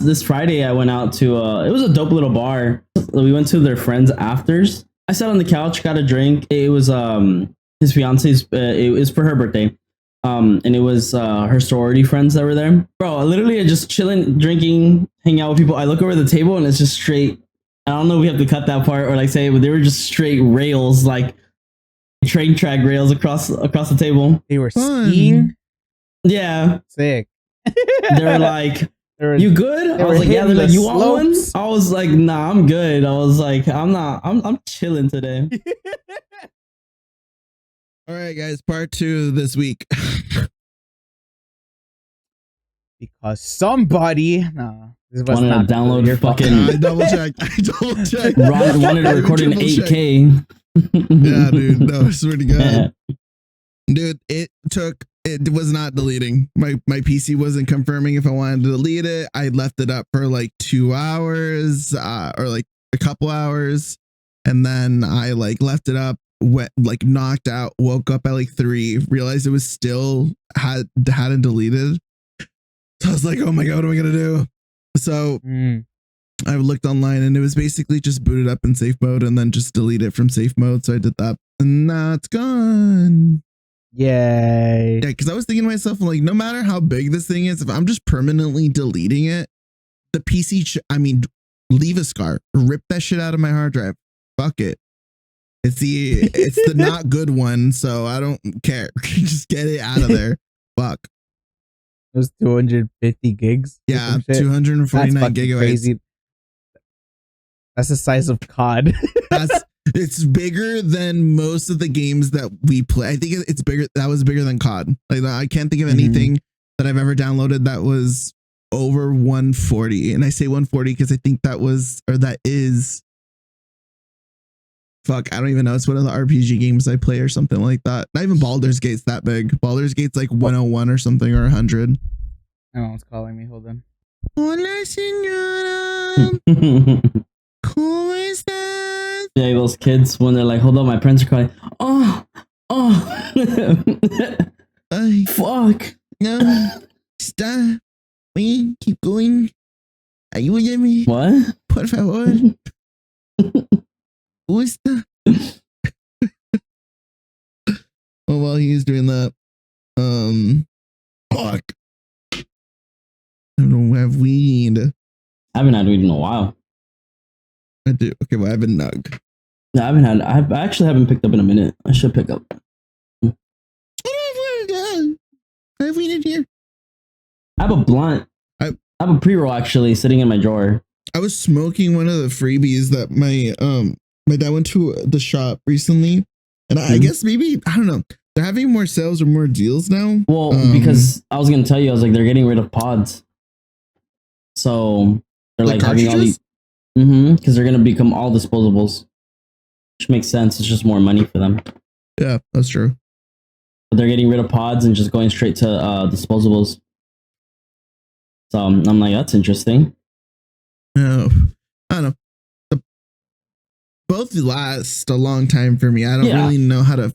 this Friday I went out to it was a dope little bar. We went to their friends' afters. I sat on the couch, got a drink. It was his fiance's. It was for her birthday. And it was her sorority friends that were there. Bro, I literally just chilling, drinking, hanging out with people. I look over the table and it's just straight. I don't know if we have to cut that part or like say, but they were just straight rails, like train track rails across the table. They were skiing. Yeah, Sick. They were like, "You good?" I was like, "Yeah." They're like, "You want one?" I was like, "Nah, I'm good." I was like, "I'm not. I'm chilling today." All right, guys. Part 2 this week. Because somebody this was wanted not to download your fucking. I double checked. Ron wanted to record in 8K. Yeah, dude. No, I swear to God. Dude, it was not deleting. My PC wasn't confirming if I wanted to delete it. I left it up for like 2 hours or like a couple hours. And then I like left it up, went like knocked out, woke up at like 3, realized it was still hadn't deleted. So I was like, oh my God, what am I going to do? So I looked online and it was basically just booted up in safe mode and then just delete it from safe mode. So I did that and now it's gone. Yay. Yeah, because I was thinking to myself, like, no matter how big this thing is, if I'm just permanently deleting it, the PC, leave a scar, rip that shit out of my hard drive. Fuck it. It's the not good one, so I don't care. Just get it out of there. Fuck. It was 250 gigs. Yeah, 249 gigabytes. Crazy. That's the size of COD. It's bigger than most of the games that we play. I think it's bigger. That was bigger than COD. Like I can't think of anything that I've ever downloaded that was over 140. And I say 140 because I think that is. Fuck, I don't even know. It's one of the RPG games I play or something like that. Not even Baldur's Gate's that big. Baldur's Gate's like 101 or something or 100. Oh, it's calling me. Hold on. Hola, señora. ¿Cómo estás? Yeah, those kids when they're like, hold on, my parents are calling. Oh. Fuck. No. Stop. Wait, keep going. Ayúdame. What? Por favor. Gusta. Well, while he's doing that, fuck. I don't have weed. I haven't had weed in a while. I do. Okay, well, I have a nug. No, I actually haven't picked up in a minute. I should pick up. I have weed in here. I have a blunt. I have a pre-roll actually sitting in my drawer. I was smoking one of the freebies that my dad went to the shop recently, and I guess maybe, I don't know, they're having more sales or more deals now. Well, because I was gonna tell you, I was like, they're getting rid of pods, so they're like having all these. Because they're gonna become all disposables, which makes sense. It's just more money for them. Yeah, that's true. But they're getting rid of pods and just going straight to disposables. So I'm like, that's interesting. No, I don't know. Both last a long time for me. I don't really know how to,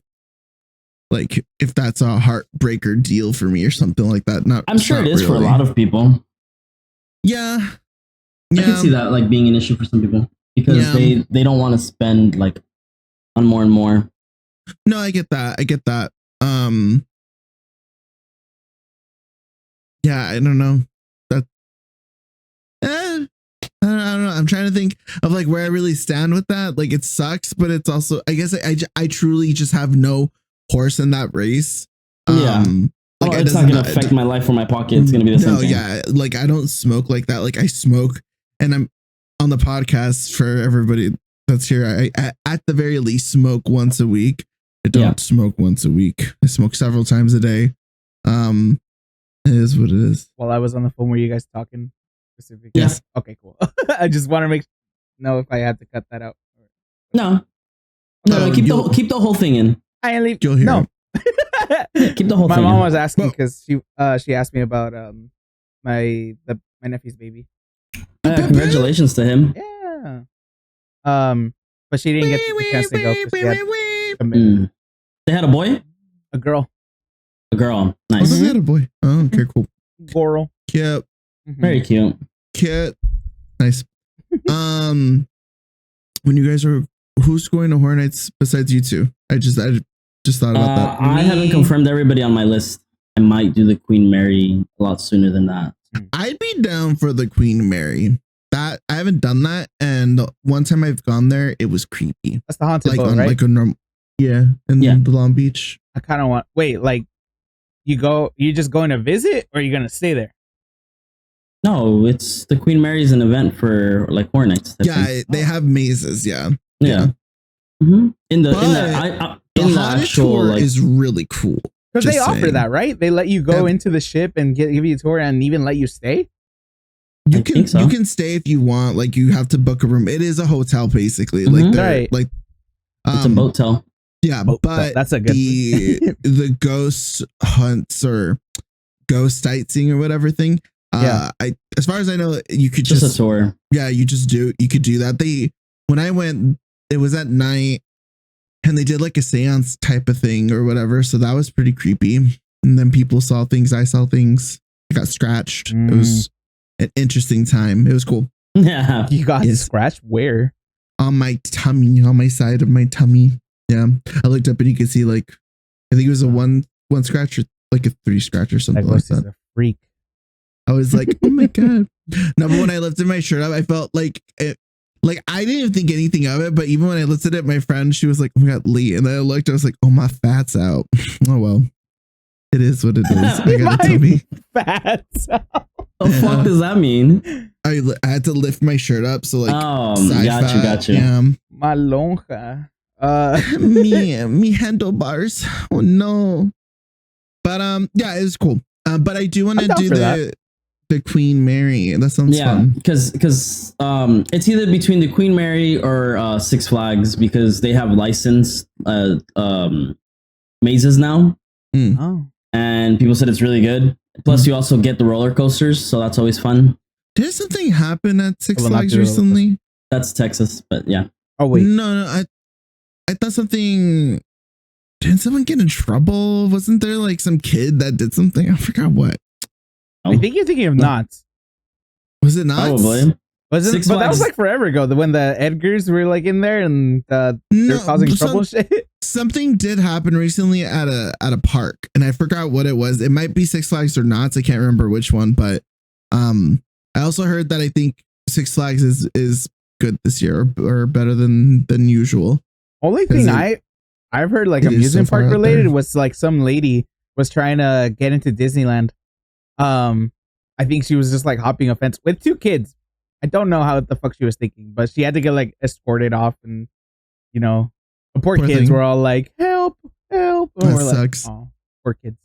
like, if that's a heartbreaker deal for me or something like that. I'm sure it is for a lot of people. Yeah. I can see that like being an issue for some people because they don't want to spend like on more and more. No, I get that. Yeah, I don't know. I don't know. I'm trying to think of like where I really stand with that. Like it sucks, but it's also, I guess I truly just have no horse in that race. Like it's not going to affect my life or my pocket. It's going to be the same thing. Yeah. Like I don't smoke like that. Like I smoke and I'm on the podcast for everybody that's here. I at the very least smoke once a week. I don't smoke once a week. I smoke several times a day. It is what it is. While I was on the phone, were you guys talking specifically? Yes. Okay, cool. I just want to know if I had to cut that out. No, keep the whole thing in. I leave. You'll hear. No. Keep the whole thing. My mom in. was asking because she asked me about my nephew's baby. Congratulations to him. Yeah. But she didn't get the chance to go because she had commitment. They had a boy? A girl. A girl. Nice. Oh, they had a boy. Oh, okay, cool. Girl. Yep. Very cute. Kit. Nice. When you guys are, who's going to Horror Nights besides you two? I just thought about that. I haven't confirmed everybody on my list. I might do the Queen Mary a lot sooner than that. I'd be down for the Queen Mary. That I haven't done that, and one time I've gone there, it was creepy. That's the haunted Like boat, on right? like a normal, in the Long Beach. I kind of want. Wait, like you just going to visit, or are you gonna stay there? No, it's the Queen Mary's an event for like Horror Nights. Yeah, they have mazes. Yeah. Mm-hmm. In the haunted actual tour like, is really cool. Because they Just offer saying. that, right? They let you go into the ship and give you a tour and even let you stay. You I can think so. you can stay if you want. Like you have to book a room. It is a hotel basically. Mhm. Like Right. like it's a boatel. Yeah, but that's a good the ghost hunts or ghost sightseeing or whatever thing. As far as I know, you could Just a tour. Yeah, you could do that. When I went, it was at night and they did like a seance type of thing or whatever. So that was pretty creepy. And then people saw things. I saw things. I got scratched. It was an interesting time. It was cool. Yeah. You got scratched where? On my tummy, on my side of my tummy. Yeah. I looked up and you could see like, I think it was a one scratch or like a 3 scratch or something like that. A freak. I was like, oh my God. No, but when I lifted my shirt up, I felt like it, like I didn't even think anything of it. But even when I lifted it, my friend, she was like, oh my God, Lee. And then I looked, I was like, oh, my fat's out. Oh, well, it is what it is. I got to tell me. Fat's out. The fuck does that mean? I had to lift my shirt up. So like, got you. Yeah. My lonja. me handlebars. Oh no. But yeah, it was cool. But I do want to do the Queen Mary. That sounds fun. because it's either between the Queen Mary or Six Flags because they have licensed mazes now. Oh. And people said it's really good. Plus, you also get the roller coasters, so that's always fun. Did something happen at Six Flags recently? That's Texas, but yeah. Oh wait, no, I thought something. Didn't someone get in trouble? Wasn't there like some kid that did something? I forgot what. I think you're thinking of Knots. Was it Knots? Probably. Wasn't? But that was like forever ago. When the Edgars were like in there and they're causing trouble. Shit. Something did happen recently at a park, and I forgot what it was. It might be Six Flags or Knots. I can't remember which one, but I also heard that I think Six Flags is good this year or better than usual. Only thing I've heard like amusement park related was like some lady was trying to get into Disneyland. I think she was just like hopping a fence with 2 kids. I don't know how the fuck she was thinking, but she had to get like escorted off, and you know, the poor kids were all like, "Help, help!" And That we're sucks. like, "Oh, poor kids."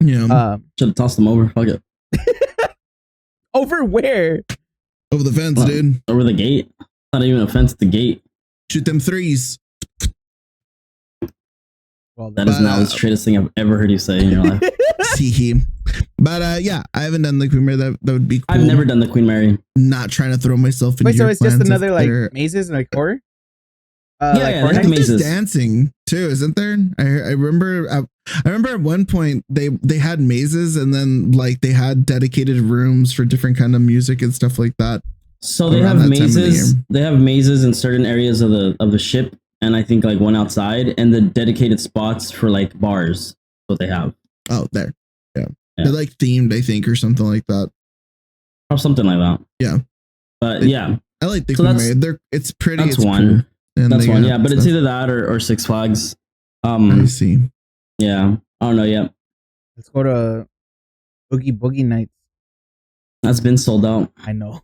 Yeah. Should have tossed them over. Fuck it. Over where? Over the fence, dude. Over the gate. Not even a fence. The gate. Shoot them 3s. Well, that is now the straightest thing I've ever heard you say in your life. But yeah, I haven't done the Queen Mary. That would be cool. I've never done the Queen Mary. Not trying to throw myself into. Wait, so your it's just plans another if like they're- mazes and like horror? Yeah, I think mazes. there's dancing too, isn't there? I remember. I remember at one point they had mazes, and then like they had dedicated rooms for different kind of music and stuff like that. So they around have that time of the mazes. year. They have mazes in certain areas of the ship, and I think like one outside, and the dedicated spots for like bars. What they have. Oh, there. Yeah. They're like themed, I think, or something like that. Or something like that. Yeah. But yeah. I like the So Queen that's- Mary. It's pretty. That's it's one. cool. And That's they one. got Yeah, but it's stuff. either that or Six Flags. I see. Yeah. I don't know yet. Let's go to Boogie Boogie Nights. That's been sold out. I know.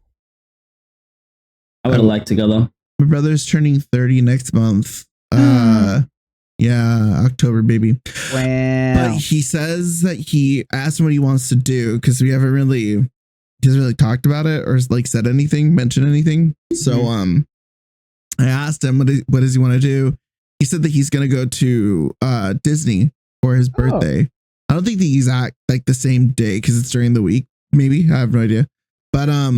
I would have liked to go though. My brother's turning 30 next month. Yeah, October, baby. Wow. But he says that he asked him what he wants to do because he hasn't really talked about it or like said anything, mentioned anything. So I asked him what does he want to do. He said that he's gonna go to Disney for his birthday. I don't think that he's at like the same day because it's during the week. Maybe, I have no idea. But I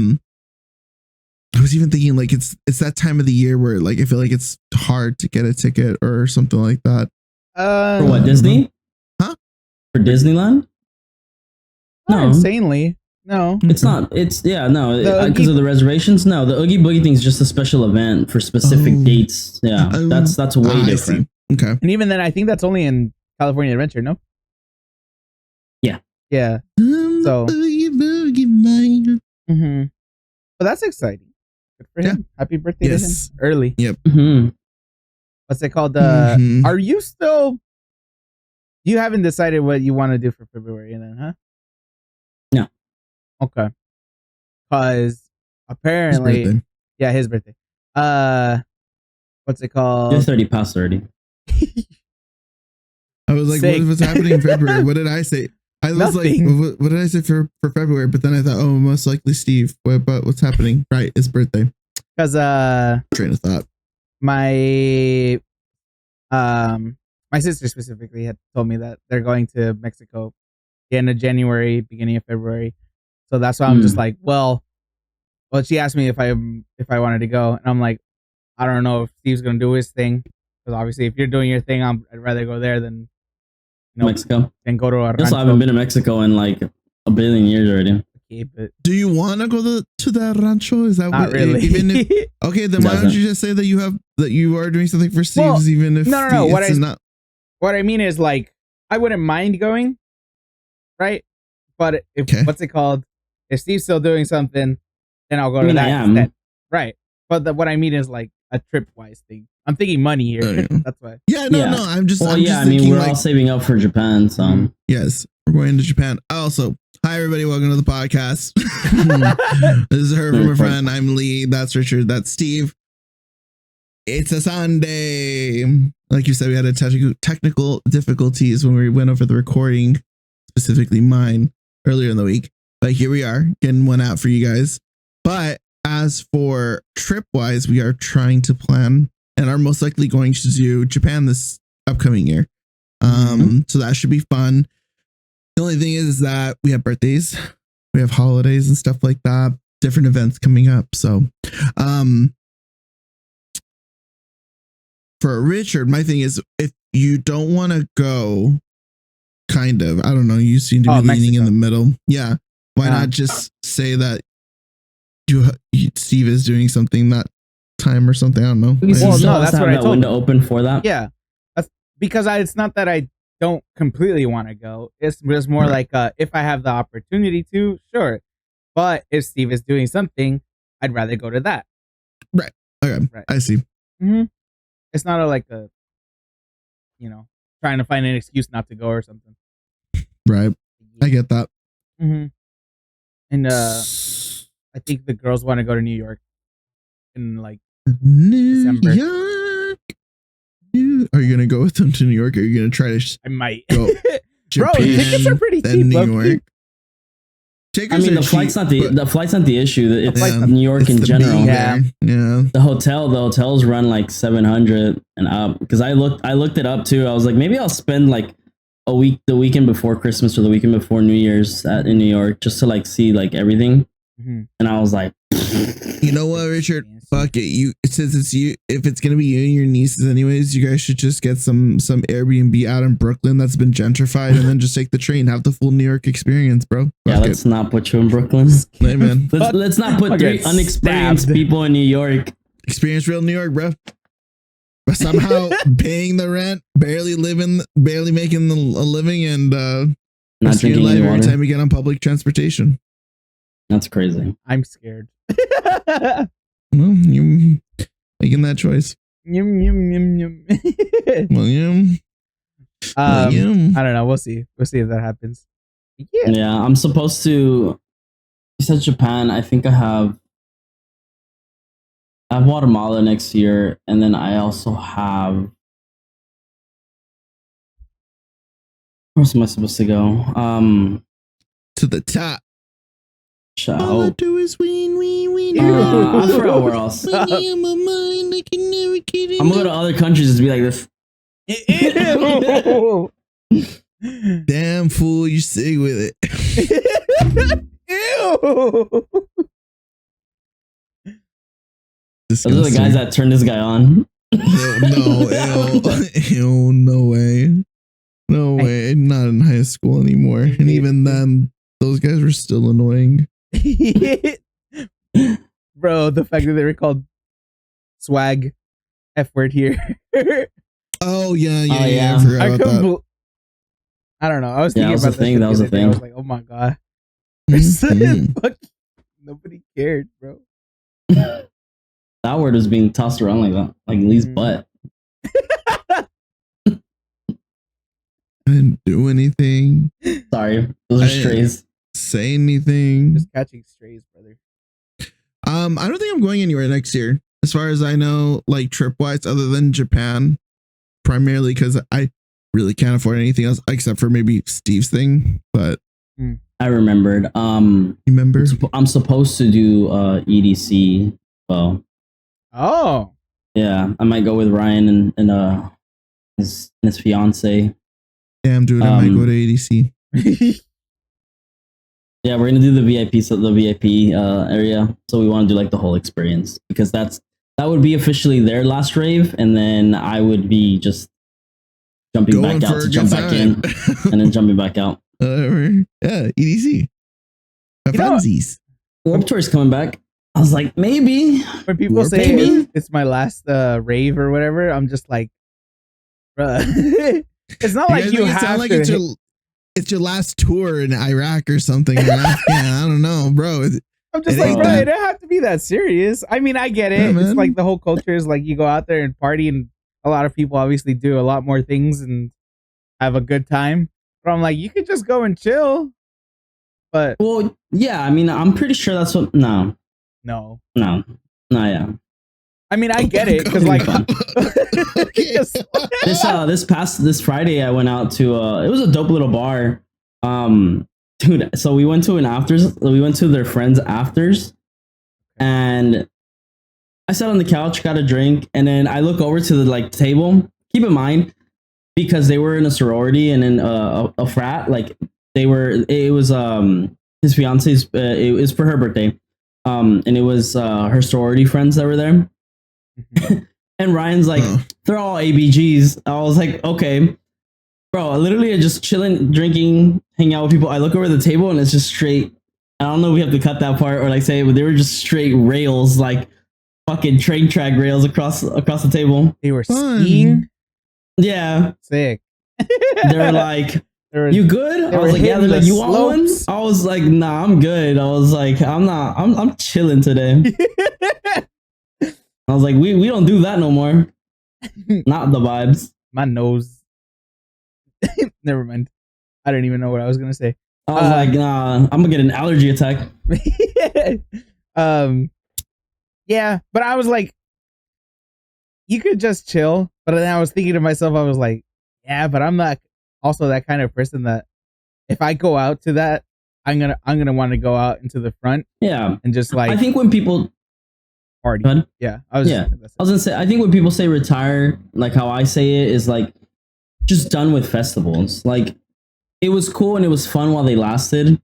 was even thinking like it's that time of the year where like I feel like it's hard to get a ticket or something like that. For what, Disney? Huh? For Disneyland? Not insanely. No. It's not. It's no, The because Oogie- of the reservations. No, the Oogie Boogie thing is just a special event for specific Oh. dates. Yeah, that's way I different. see. Okay. And even then, I think that's only in California Adventure, no? Yeah. Yeah. So- Mm-hmm. But that's exciting. Good for him. Happy birthday to him. Yes. Early. Mhm. What's it called? Mhm. Are you still... You haven't decided what you want to do for February then, huh? No. Okay. Because His apparently... birthday. Yeah, his birthday. What's it You're called? 30 past 30. I was like, Sick. what's happening in February? What did I say? I was Nothing. like, what did I say for February? But then I thought, oh, most likely Steve. But what's happening? Right, his birthday. Because Train of thought. my sister specifically had told me that they're going to Mexico end of January, beginning of February. So that's why I'm just like, well, she asked me if I wanted to go, and I'm like, I don't know if Steve's gonna do his thing, because obviously if you're doing your thing, I'd rather go there than Mexico. than go to a I also rancho. haven't been to Mexico in like a billion years already. Okay, but Do you want to go to that rancho? Is that not what, really. Even if, okay, then why don't you just say that you are doing something for Steve's, Well, even if no. it's What I mean is, like, I wouldn't mind going, right? But if what's it called? If Steve's still doing something, then I'll go to that instead. Right. But what I mean is like a trip-wise thing. I'm thinking money here. Yeah. That's why. Yeah, no. I'm just. Well, I'm just I mean, thinking, we're like, all saving up for Japan, so yes, we're going to Japan. Also, hi everybody, welcome to the podcast. This is her from a friend. I'm Lee. That's Richard. That's Steve. It's a Sunday. Like you said, we had a technical difficulties when we went over the recording, specifically mine earlier in the week. But here we are getting one out for you guys. But as for trip wise, we are trying to plan and are most likely going to do Japan this upcoming year. So that should be fun. The only thing is that we have birthdays, we have holidays and stuff like that, different events coming up. So, for Richard, my thing is, if you don't want to go, kind of, I don't know, you seem to be leaning in the middle. Yeah. Why not just say that Steve is doing something that time or something? I don't know. Well, no, that's what I told window open for that. Yeah. That's because it's not that I don't completely want to go. It's just more like if I have the opportunity to, sure. But if Steve is doing something, I'd rather go to that. Right. Okay. Right. I see. Mm-hmm. It's not like a, trying to find an excuse not to go or something. Right. I get that. Mm-hmm. And I think the girls want to go to New York in like December. York. Are you gonna go with them to New York? Or are you gonna try to? I might. Go Japan, bro, tickets are pretty cheap. New York. I mean, the flight's not the issue. It's New York it's in general. Yeah. The hotels run like 700 and up. Because I looked it up too. I was like, maybe I'll spend like the weekend before Christmas or the weekend before New Year's in New York just to like see like everything. Mm-hmm. And I was like, you know what, Richard? Fuck it. Since it's you, if it's gonna be you and your nieces anyways, you guys should just get some Airbnb out in Brooklyn that's been gentrified, and then just take the train, have the full New York experience, bro. Yeah, let's not put you in Brooklyn. Hey, man. let's not put 3 unexperienced people in New York. Experience real New York, bro. But somehow paying the rent, barely making a living, and not drinking life water every time you get on public transportation. That's crazy. I'm scared. Well, you making that choice. Yum, yum, yum, yum. Well, I don't know. We'll see. We'll see if that happens. Yeah, I'm supposed to. You said Japan. I think I have Guatemala next year, and then I also have. Where am I supposed to go? To the top. All I do is win. I forgot where else. I'm gonna go to other countries and be like this. Damn fool, you sick with it. Ew. Those are the guys that turned this guy on. No, no way. No way. Not in high school anymore. And even then, those guys were still annoying. Bro, the fact that they were called swag F word here. Oh yeah. yeah. I forgot about that. I don't know. I was thinking that was about the thing. That was the thing. I was like, oh my god. Fuck, nobody cared, bro. That word was being tossed around like that, like Lee's butt. I didn't do anything. Sorry, those are strays. Say anything. Just catching strays, brother. I don't think I'm going anywhere next year, as far as I know, like trip wise, other than Japan, primarily because I really can't afford anything else except for maybe Steve's thing. But I remembered. Remember? I'm supposed to do EDC. Well, oh yeah, I might go with Ryan and his fiance. Damn, dude, I might go to ADC. Yeah, we're gonna do the VIP, so the VIP area. So we want to do like the whole experience because that would be officially their last rave, and then I would be just jumping back out to jump back in, and then jumping back out. Yeah, EDC. Warped Tour is coming back. I was like, maybe. When people say it's my last rave or whatever, I'm just like, bruh. It's not like you have like to. It's your last tour in Iraq or something. I don't know, bro. I'm just like, bro, it don't have to be that serious. I mean, I get it. Yeah, it's like the whole culture is like you go out there and party, and a lot of people obviously do a lot more things and have a good time. But I'm like, you could just go and chill. But well, yeah, I mean, I'm pretty sure that's what. No. Yeah. I mean, I get it because like this Friday I went out to it was a dope little bar, dude. So we went to an afters. We went to their friends' afters, and I sat on the couch, got a drink, and then I look over to the table. Keep in mind, because they were in a sorority and in a frat, like they were. It was his fiance's. It was for her birthday, and it was her sorority friends that were there. And Ryan's like, they're all ABGs. I was like, okay, bro. Literally, just chilling, drinking, hanging out with people. I look over the table and it's just straight. I don't know if we have to cut that part or say, but they were just straight rails, like fucking train track rails across the table. They were skiing. Yeah, sick. They were like, you good? I was like, yeah. They're like, you want one? I was like, nah, I'm good. I was like, I'm chilling today. I was like, we don't do that no more. Not the vibes. My nose. Never mind. I didn't even know what I was gonna say. I was like, nah, I'm gonna get an allergy attack. Yeah, but I was like, you could just chill. But then I was thinking to myself, I was like, yeah, but I'm not also that kind of person that if I go out to that, I'm gonna want to go out into the front. Yeah, and just like I think when people party. Yeah. I was gonna say, I think when people say retire, like how I say it is like just done with festivals. Like it was cool and it was fun while they lasted.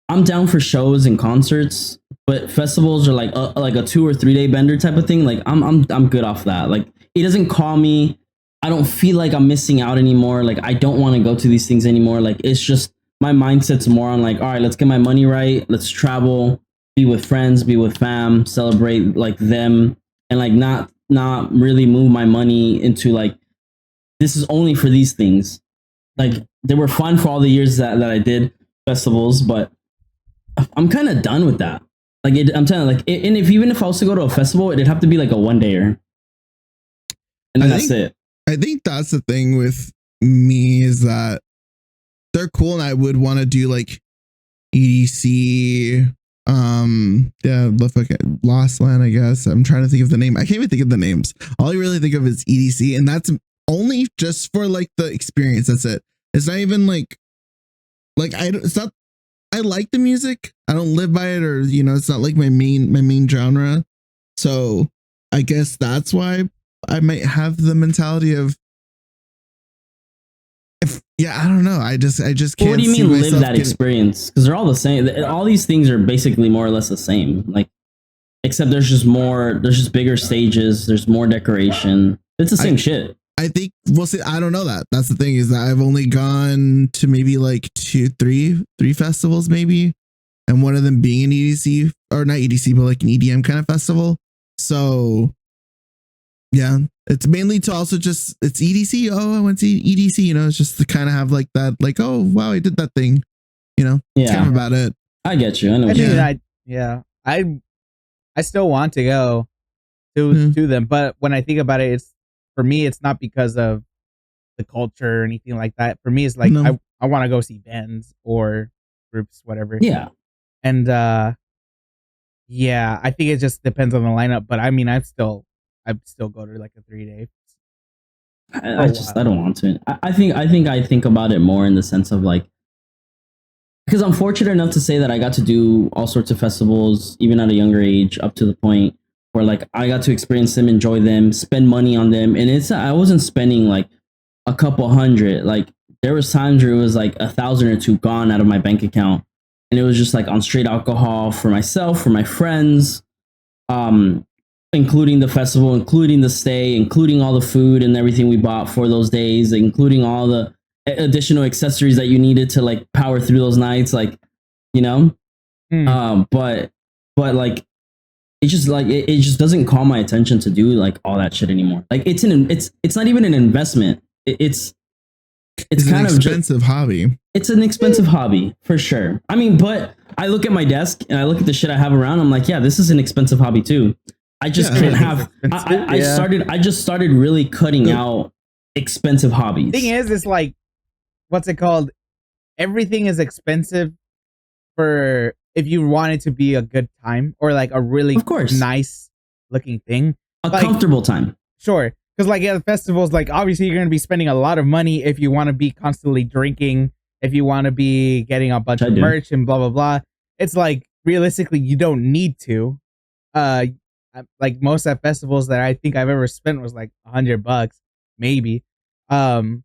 I'm down for shows and concerts, but festivals are like a 2 or 3 day bender type of thing. Like I'm good off that. Like it doesn't call me. I don't feel like I'm missing out anymore. Like I don't want to go to these things anymore. Like it's just my mindset's more on like, all right, let's get my money right. Let's travel. Be with friends, be with fam, celebrate like them, and like not really move my money into like this is only for these things. Like they were fun for all the years that I did festivals, but I'm kind of done with that. Like I'm telling you, like, and even if I was to go to a festival, it'd have to be like a 1-dayer, and then that's it. I think that's the thing with me is that they're cool, and I would want to do like EDC. Lost Land, I guess. I'm trying to think of the name. I can't even think of the names. All I really think of is EDC, and that's only just for like the experience. That's it. It's not even like it's not. I like the music. I don't live by it, or it's not like my main genre. So I guess that's why I might have the mentality of. I don't know. I just can't. What do you mean live that experience? Because they're all the same. All these things are basically more or less the same. Like, except there's just more. There's just bigger stages. There's more decoration. It's the same shit. I think we'll see. I don't know that. That's the thing, is that I've only gone to maybe like three festivals maybe, and one of them being an EDC, or not EDC, but like an EDM kind of festival. So yeah, it's mainly to also just, it's EDC. Oh, I went to EDC. You know, it's just to kind of have like that, like, oh wow, I did that thing. You know, it's kind of about it. I get you. I know. I still want to go to them, but when I think about it, it's, for me, it's not because of the culture or anything like that. For me, it's like I want to go see bands or groups, whatever. Yeah. And yeah, I think it just depends on the lineup. But I mean, I'd still go to like a 3-day. I don't want to. I think about it more in the sense of like, because I'm fortunate enough to say that I got to do all sorts of festivals, even at a younger age, up to the point where like I got to experience them, enjoy them, spend money on them. And I wasn't spending like a couple hundred. Like there was times where it was like 1,000 or 2 gone out of my bank account. And it was just like on straight alcohol for myself, for my friends, including the festival, including the stay, including all the food and everything we bought for those days, including all the additional accessories that you needed to like power through those nights, like, you know. But like it just like it just doesn't call my attention to do like all that shit anymore. Like it's not even an investment. It's kind of an expensive hobby. It's an expensive hobby for sure. I mean, but I look at my desk and I look at the shit I have around. I'm like, yeah, this is an expensive hobby too. I just can't have. I just started really cutting out expensive hobbies. Thing is, it's like, what's it called? Everything is expensive for if you want it to be a good time or like a really nice looking thing, a comfortable time. Sure, because like at festivals, like obviously you're going to be spending a lot of money if you want to be constantly drinking, if you want to be getting a bunch of merch and blah blah blah. It's like realistically you don't need to. Like most at festivals that I think I've ever spent was like $100 maybe. And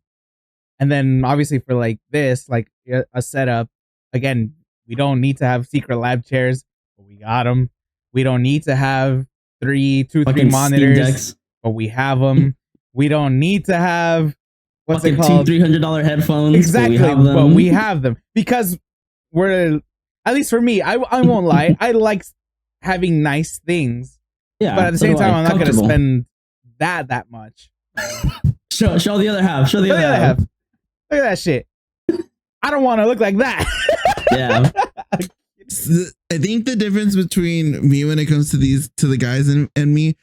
then obviously for like this, like a setup, again, we don't need to have secret lab chairs, but we got them. We don't need to have three monitors, but we have them. We don't need to have what's it called? $200-$300 headphones. Exactly, but we have them because we're, at least for me, I won't lie, I like having nice things. Yeah, but at the same time, I'm not going to spend that much. Show the other half. Show the other half. Look at that shit. I don't want to look like that. Yeah. I think the difference between me when it comes to the guys and me,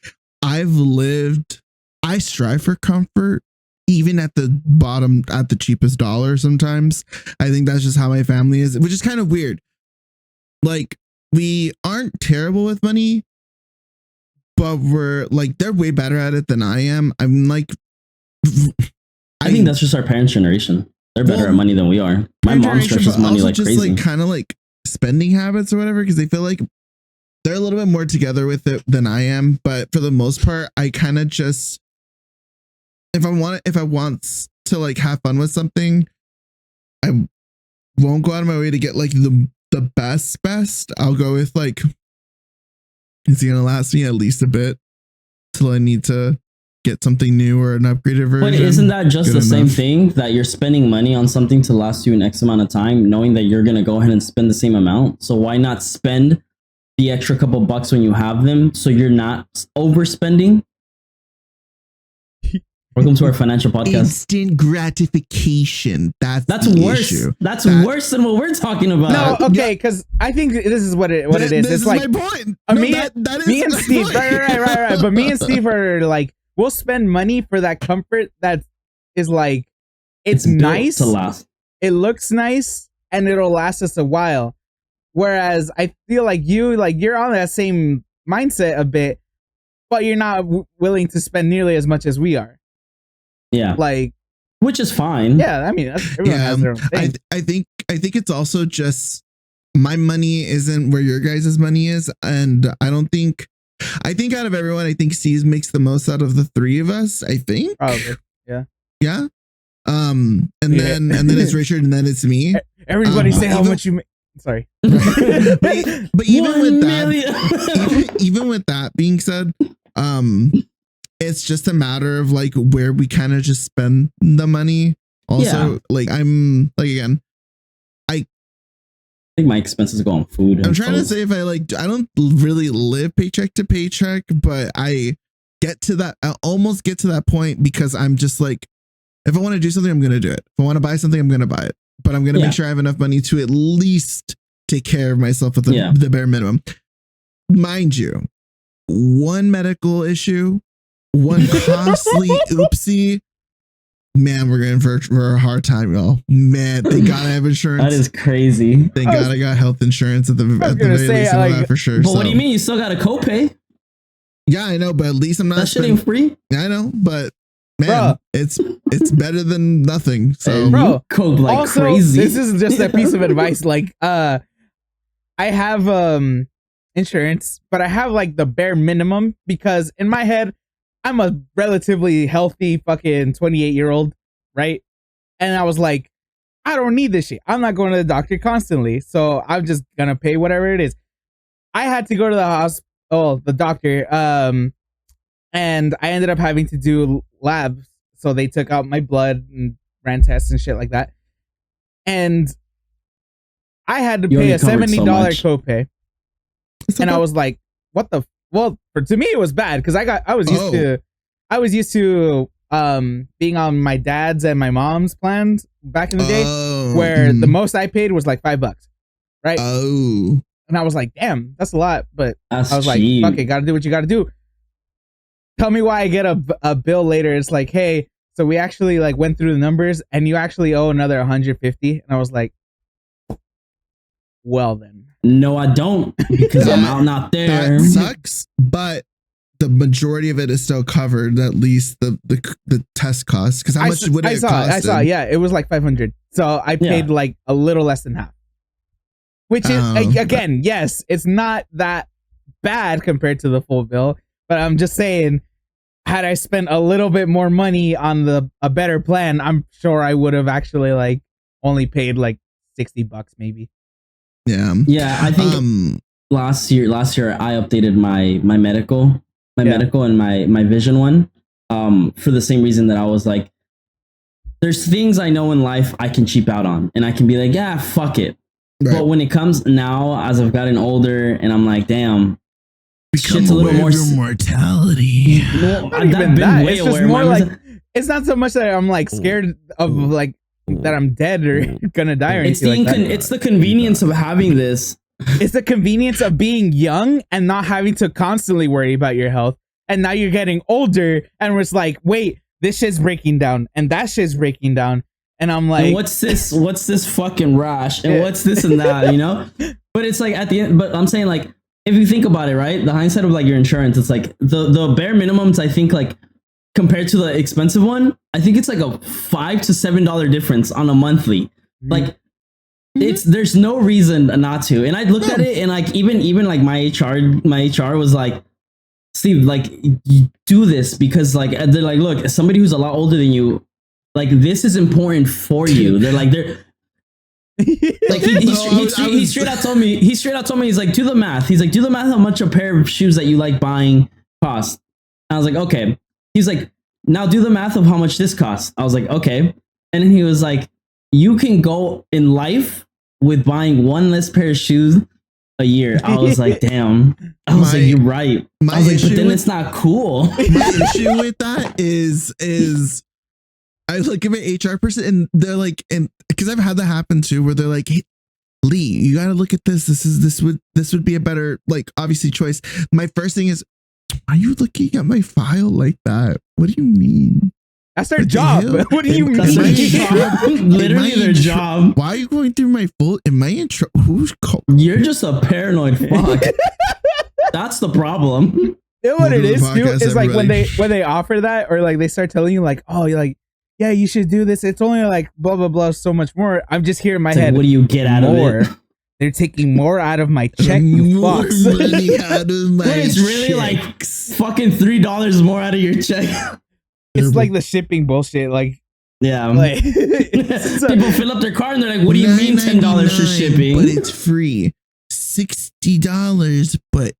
I strive for comfort, even at the bottom, at the cheapest dollar sometimes. I think that's just how my family is, which is kind of weird. Like, we aren't terrible with money, but we're like, they're way better at it than I am. I'm like, I think that's just our parents' generation. They're better at money than we are. My mom stretches money like crazy. Like kind of like spending habits or whatever, because they feel like they're a little bit more together with it than I am. But for the most part, I kind of just, if I want to like have fun with something, I won't go out of my way to get like the best. I'll go with like, it's gonna last me at least a bit till I need to get something new or an upgraded version. But isn't that just the same thing, that you're spending money on something to last you an X amount of time, knowing that you're going to go ahead and spend the same amount? So why not spend the extra couple bucks when you have them, so you're not overspending? Welcome to our financial podcast. Instant gratification. That's worse. Issue. That's worse than what we're talking about. No, okay, because I think this is what it is. This it's is like my point. Me and Steve, right. But me and Steve are like, we'll spend money for that comfort that is like, it's nice to last. It looks nice and it'll last us a while. Whereas I feel like you're on that same mindset a bit, but you're not willing to spend nearly as much as we are. Yeah, like, which is fine. Yeah, I mean, everyone has their own thing. I think it's also just my money isn't where your guys' money is, and I think out of everyone, I think Steve makes the most out of the three of us. I think probably, yeah. And then it's Richard, and then it's me. Everybody say how much you make. Sorry, but even with that, even with that being said, it's just a matter of like where we kind of just spend the money. Also, like I'm like again, I think my expenses go on food. I'm trying to say if I don't really live paycheck to paycheck, but I almost get to that point because I'm just like, if I want to do something, I'm going to do it. If I want to buy something, I'm going to buy it, but I'm going to make sure I have enough money to at least take care of myself at the bare minimum. Mind you, one medical issue, one costly oopsie, man, we're in for a hard time, y'all. Man, thank God I have insurance. That is crazy. Thank God I got health insurance at the very least. That for sure. But what do you mean? You still got a copay? Yeah, I know, but at least I'm not. That shit ain't free. I know, but man, it's better than nothing. So, bro, cope like also, crazy. This is just a piece of advice. Like, I have insurance, but I have like the bare minimum because in my head, I'm a relatively healthy fucking 28-year-old, right? And I was like, I don't need this shit. I'm not going to the doctor constantly, so I'm just gonna pay whatever it is. I had to go to the doctor, and I ended up having to do labs. So they took out my blood and ran tests and shit like that. And I had to pay a $70 copay. And I was like, what the to me it was bad because I was used to being on my dad's and my mom's plans back in the day where the most I paid was like $5, right? And I was like, damn, that's a lot, but that's I was cheap. like, fuck it, gotta do what you gotta do. Tell me why I get a bill later. It's like, hey, so we actually like went through the numbers and you actually owe another 150. And I was like, well then. No, I don't, because I'm out not there. That sucks, but the majority of it is still covered. At least the test costs. Because how much would it cost? I saw. Yeah, it was like 500. So I paid like a little less than half. Which is again, yes, it's not that bad compared to the full bill. But I'm just saying, had I spent a little bit more money on a better plan, I'm sure I would have actually like only paid like $60 maybe. Yeah, I think last year I updated my medical and my vision one for the same reason that I was like, there's things I know in life I can cheap out on and I can be like, yeah, fuck it. Right. But when it comes now, as I've gotten older and I'm like, damn, shit's a little more your mortality. Well, I've been way it's just more like it's not so much that I'm like scared of like that I'm dead or gonna die or anything like that. It's the convenience of having this. It's the convenience of being young and not having to constantly worry about your health. And now you're getting older and it's like, wait, this shit's breaking down and that shit's breaking down. And I'm like, and what's this fucking rash? And what's this and that, you know? But it's like at the end, but I'm saying like, if you think about it, right? The hindsight of like your insurance, it's like the bare minimums, I think like, compared to the expensive one, I think it's like a $5 to $7 difference on a monthly. Like there's no reason not to. And I looked at it and like even like my HR was like, Steve, like you do this because like they're like, look, somebody who's a lot older than you, like this is important for you. They're like like he straight out told me he's like, do the math. He's like, do the math how much a pair of shoes that you like buying costs. And I was like, okay. He's like, now do the math of how much this costs. I was like, okay. And then he was like, you can go in life with buying one less pair of shoes a year. I was like, damn. I was like, you're right. I was like, but then it's not cool. My issue with that is I look at my HR person and they're like, and because I've had that happen too, where they're like, hey, Lee, you got to look at this. This would be a better, like, obviously choice. My first thing is, are you looking at my file like that? What do you mean? That's their job. What do you mean? Literally their job. Why are you going through my full? Am I in trouble? Who's called? You're just a paranoid fuck. That's the problem. You know what it is, too? Is like when they offer that or like they start telling you like, oh, you're like, yeah, you should do this. It's only like blah, blah, blah, so much more. I'm just here in my head. What do you get out of it? They're taking more out of my check, you fucks. It's really like fucking $3 more out of your check. It's like the shipping bullshit. Like, yeah. Like, people fill up their car and they're like, what do you mean $10 for shipping? But it's free. $60, but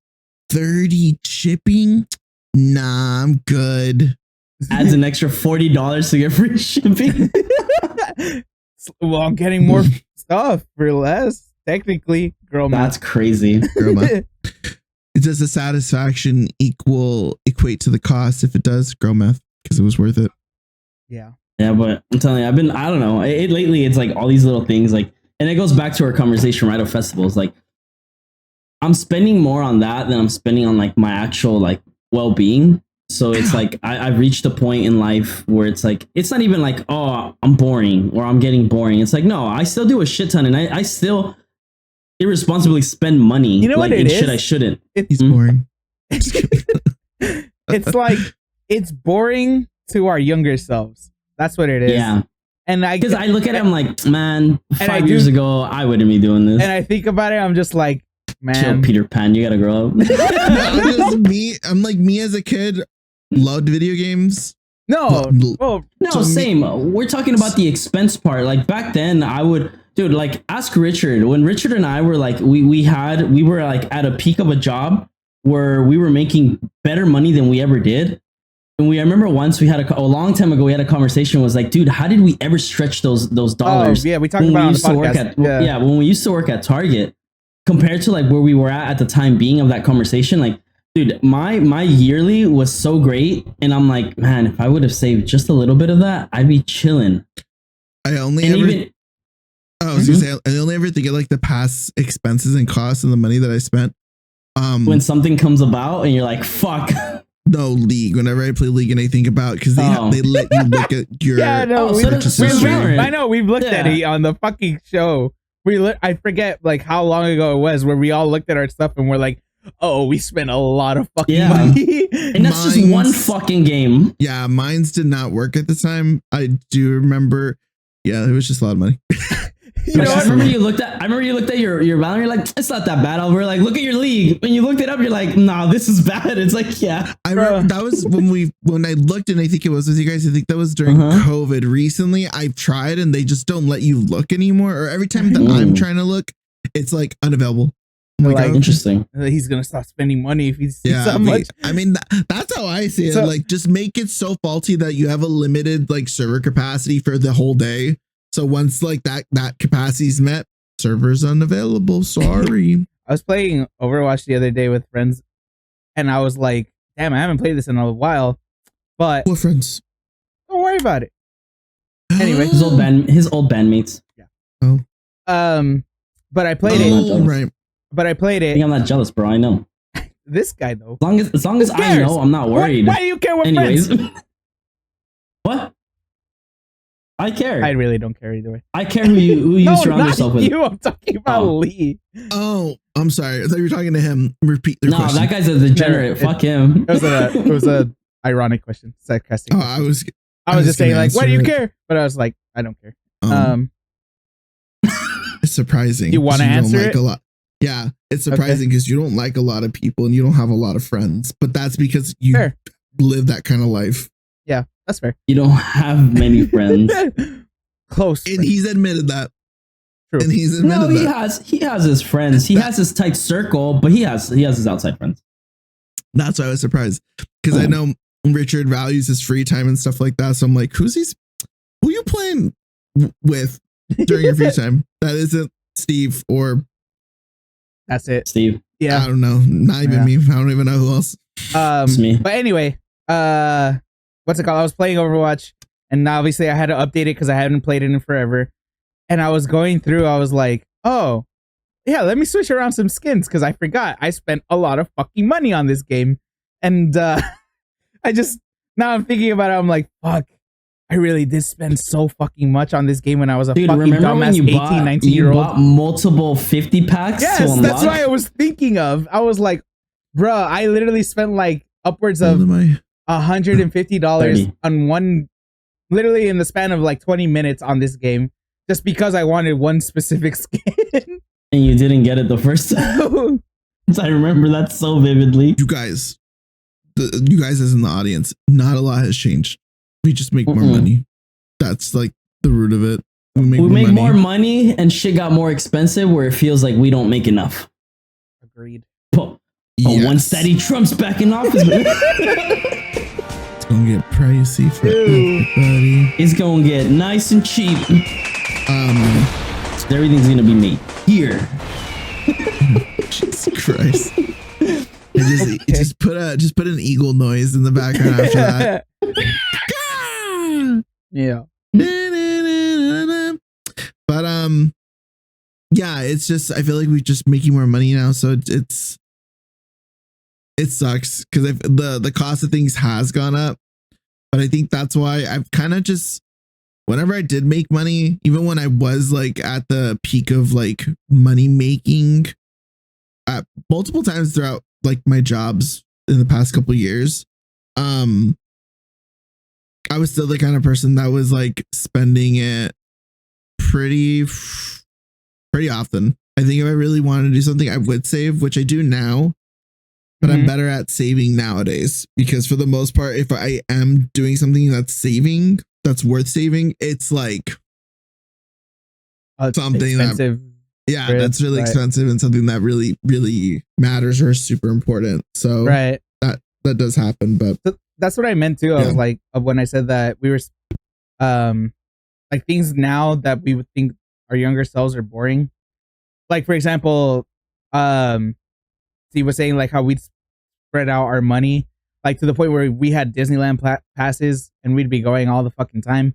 30 shipping. Nah, I'm good. Adds an extra $40 to get free shipping. Well, I'm getting more stuff for less. Technically, girl That's math. crazy. Girl math. Does the satisfaction equate to the cost? If it does, girl math, because it was worth it. Yeah. Yeah, but I'm telling you, I don't know. Lately, it's like all these little things, like, and it goes back to our conversation, right, of festivals. Like, I'm spending more on that than I'm spending on like my actual like well-being. So it's like I've reached a point in life where it's like it's not even like, oh, I'm boring or I'm getting boring. It's like, no, I still do a shit ton, and I still irresponsibly spend money. You know like what it in is? shit I shouldn't. He's boring. It's like it's boring to our younger selves. That's what it is. Yeah. And because I look at it, I'm like, man, I 5 years ago, I wouldn't be doing this. And I think about it, I'm just like, man, chill, Peter Pan, you gotta grow up. No, just me. I'm like me as a kid. Loved video games. No, well, no, so same. We're talking about the expense part. Like back then, I would, dude. Like ask Richard. When Richard and I were like, we were like at a peak of a job where we were making better money than we ever did. And I remember once we had a long time ago, we had a conversation. Was like, dude, how did we ever stretch those dollars? Oh, yeah, we talked about it on the podcast. Yeah, when we used to work at Target, compared to like where we were at the time being of that conversation, like. Dude, my yearly was so great, and I'm like, man, if I would have saved just a little bit of that, I'd be chilling. I only and ever, even, I was gonna say, I only ever think of like the past expenses and costs and the money that I spent. When something comes about, and you're like, fuck. No, League. Whenever I play League, and I think about because they let you look at your yeah, no, I know we've looked at it on the fucking show. I forget like how long ago it was where we all looked at our stuff and we're like, oh, we spent a lot of fucking money. And that's just one fucking game. Yeah, mine's did not work at the time. I do remember. Yeah, it was just a lot of money. I remember you looked at your value. You're like, it's not that bad. We're like, look at your league. When you looked it up, you're like, nah, this is bad. It's like, yeah. I remember that was when I looked, and I think it was with you guys. I think that was during COVID. Recently, I've tried, and they just don't let you look anymore. Or every time that I'm trying to look, it's like unavailable. Like, interesting. He's gonna stop spending money if he's so much. I mean, that's how I see it. So, like, just make it so faulty that you have a limited like server capacity for the whole day. So once like that capacity is met, server's unavailable. Sorry. I was playing Overwatch the other day with friends, and I was like, damn, I haven't played this in a while. But what friends? Don't worry about it. Anyway, his old bandmates. Yeah. Oh. But I played it. Right. But I played it. I think I'm not jealous, bro. I know. This guy though. As long as I know, I'm not worried. Why do you care what Anyways. friends? What? I care. I really don't care either way. I care who you surround yourself with. I'm talking about Lee. Oh, I'm sorry. I thought you were talking to him. Repeat the question. No, that guy's a degenerate. Fuck him. It was a ironic question. Sarcastic. Oh, I was just saying like, why do you care? But I was like, I don't care. It's surprising. You want to answer it? A lot. Yeah, it's surprising because you don't like a lot of people and you don't have a lot of friends, but that's because you live that kind of life. Yeah, that's fair. You don't have many friends. Close. And he's admitted that. True. And he's admitted that. He has his friends. He has his tight circle, but he has his outside friends. That's why I was surprised because I know Richard values his free time and stuff like that. So I'm like, who you playing with during your free time? That isn't Steve or. That's it. Steve. Yeah. I don't know. Not even me. I don't even know who else. It's me. But anyway, what's it called? I was playing Overwatch, and obviously I had to update it because I hadn't played it in forever. And I was going through, I was like, oh, yeah, let me switch around some skins because I forgot I spent a lot of fucking money on this game. And now I'm thinking about it, I'm like, fuck. I really did spend so fucking much on this game when I was a fucking dumbass 18, 19-year-old. You bought multiple 50 packs? Yes, that's what I was thinking of. I was like, bruh, I literally spent like upwards of $150 on one, literally in the span of like 20 minutes on this game, just because I wanted one specific skin. And you didn't get it the first time. I remember that so vividly. You guys as in the audience, not a lot has changed. We just make more money. That's like the root of it. We make more money and shit got more expensive where it feels like we don't make enough. Agreed. But once Daddy Trump's back in office, it's gonna get pricey for everybody. It's gonna get nice and cheap. Everything's gonna be made here. Jesus Christ! Just put an eagle noise in the background after that. Yeah. But yeah, it's just I feel like we're just making more money now, so it sucks because the cost of things has gone up. But I think that's why I've kind of just whenever I did make money, even when I was like at the peak of like money making, multiple times throughout like my jobs in the past couple of years, I was still the kind of person that was like spending it pretty often. I think if I really wanted to do something, I would save, which I do now, but I'm better at saving nowadays because for the most part, if I am doing something that's worth saving, it's like something expensive. That's really expensive and something that really, really matters or is super important. So that does happen, but that's what I meant too. I was like, when I said that we were, like things now that we would think our younger selves are boring. Like for example, he was saying like how we'd spread out our money, like to the point where we had Disneyland passes and we'd be going all the fucking time.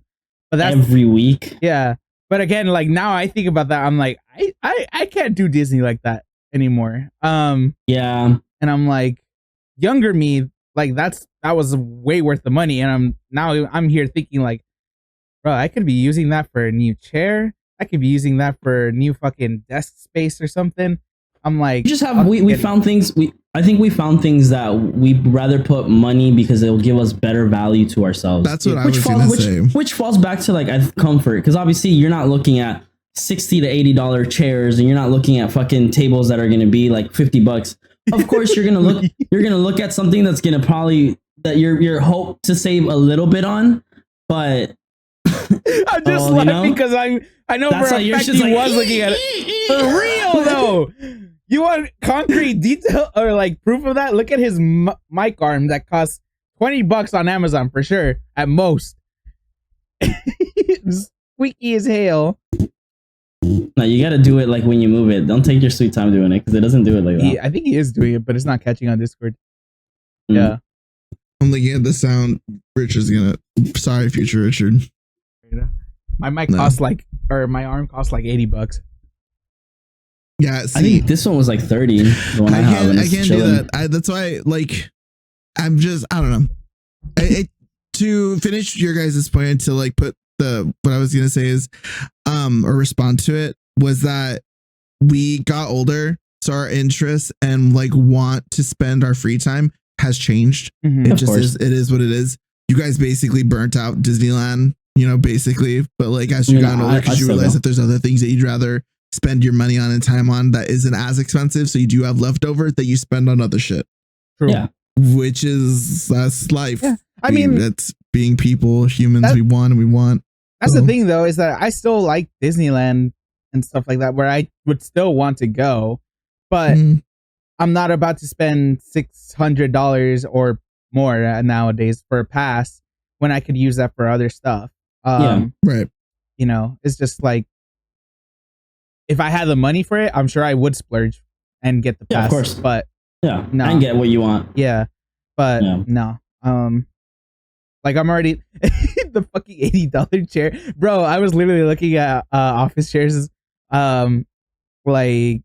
But that's every week. Yeah. But again, like now I think about that, I'm like, I can't do Disney like that anymore. Yeah. And I'm like, younger me, like that was way worth the money. And I'm here thinking like, bro, I could be using that for a new chair. I could be using that for new fucking desk space or something. I'm like, we found things. I think we found things that we'd rather put money because it'll give us better value to ourselves. That's what I was going to say. Which falls back to like comfort, because obviously you're not looking at $60 to $80 chairs, and you're not looking at fucking tables that are going to be like $50. Of course, you're gonna look at something that's gonna probably that you're hope to save a little bit on, but I'm just laughing because I know for a fact he was looking at it for real though. You want concrete detail or like proof of that? Look at his mic arm that costs $20 on Amazon for sure at most. Squeaky as hell. No, you got to do it like when you move it. Don't take your sweet time doing it because it doesn't do it like that. I think he is doing it, but it's not catching on Discord. Yeah. I'm looking at the sound. Richard's gonna. Sorry, future Richard. My mic costs my arm costs like $80. Yeah, see, I think this one was like 30. The one I can't do that. That's why, like, I don't know. To finish your guys' point, to like put what I was gonna say is, or respond to it, was that we got older, so our interests and like want to spend our free time has changed. It just is. It is what it is. You guys basically burnt out Disneyland, basically. But like as you got older, because you realize that there's other things that you'd rather spend your money on and time on that isn't as expensive, so you do have leftover that you spend on other shit. True. Yeah, that's life. Yeah. I mean, that's being people, humans. We want. That's the thing, though, is that I still like Disneyland and stuff like that, where I would still want to go, but I'm not about to spend $600 or more nowadays for a pass when I could use that for other stuff. Right. It's just like, if I had the money for it, I'm sure I would splurge and get the pass. Yeah, of course. But no, and get what you want. Yeah, but no. Like I'm already the fucking $80 chair, bro. I was literally looking at office chairs, like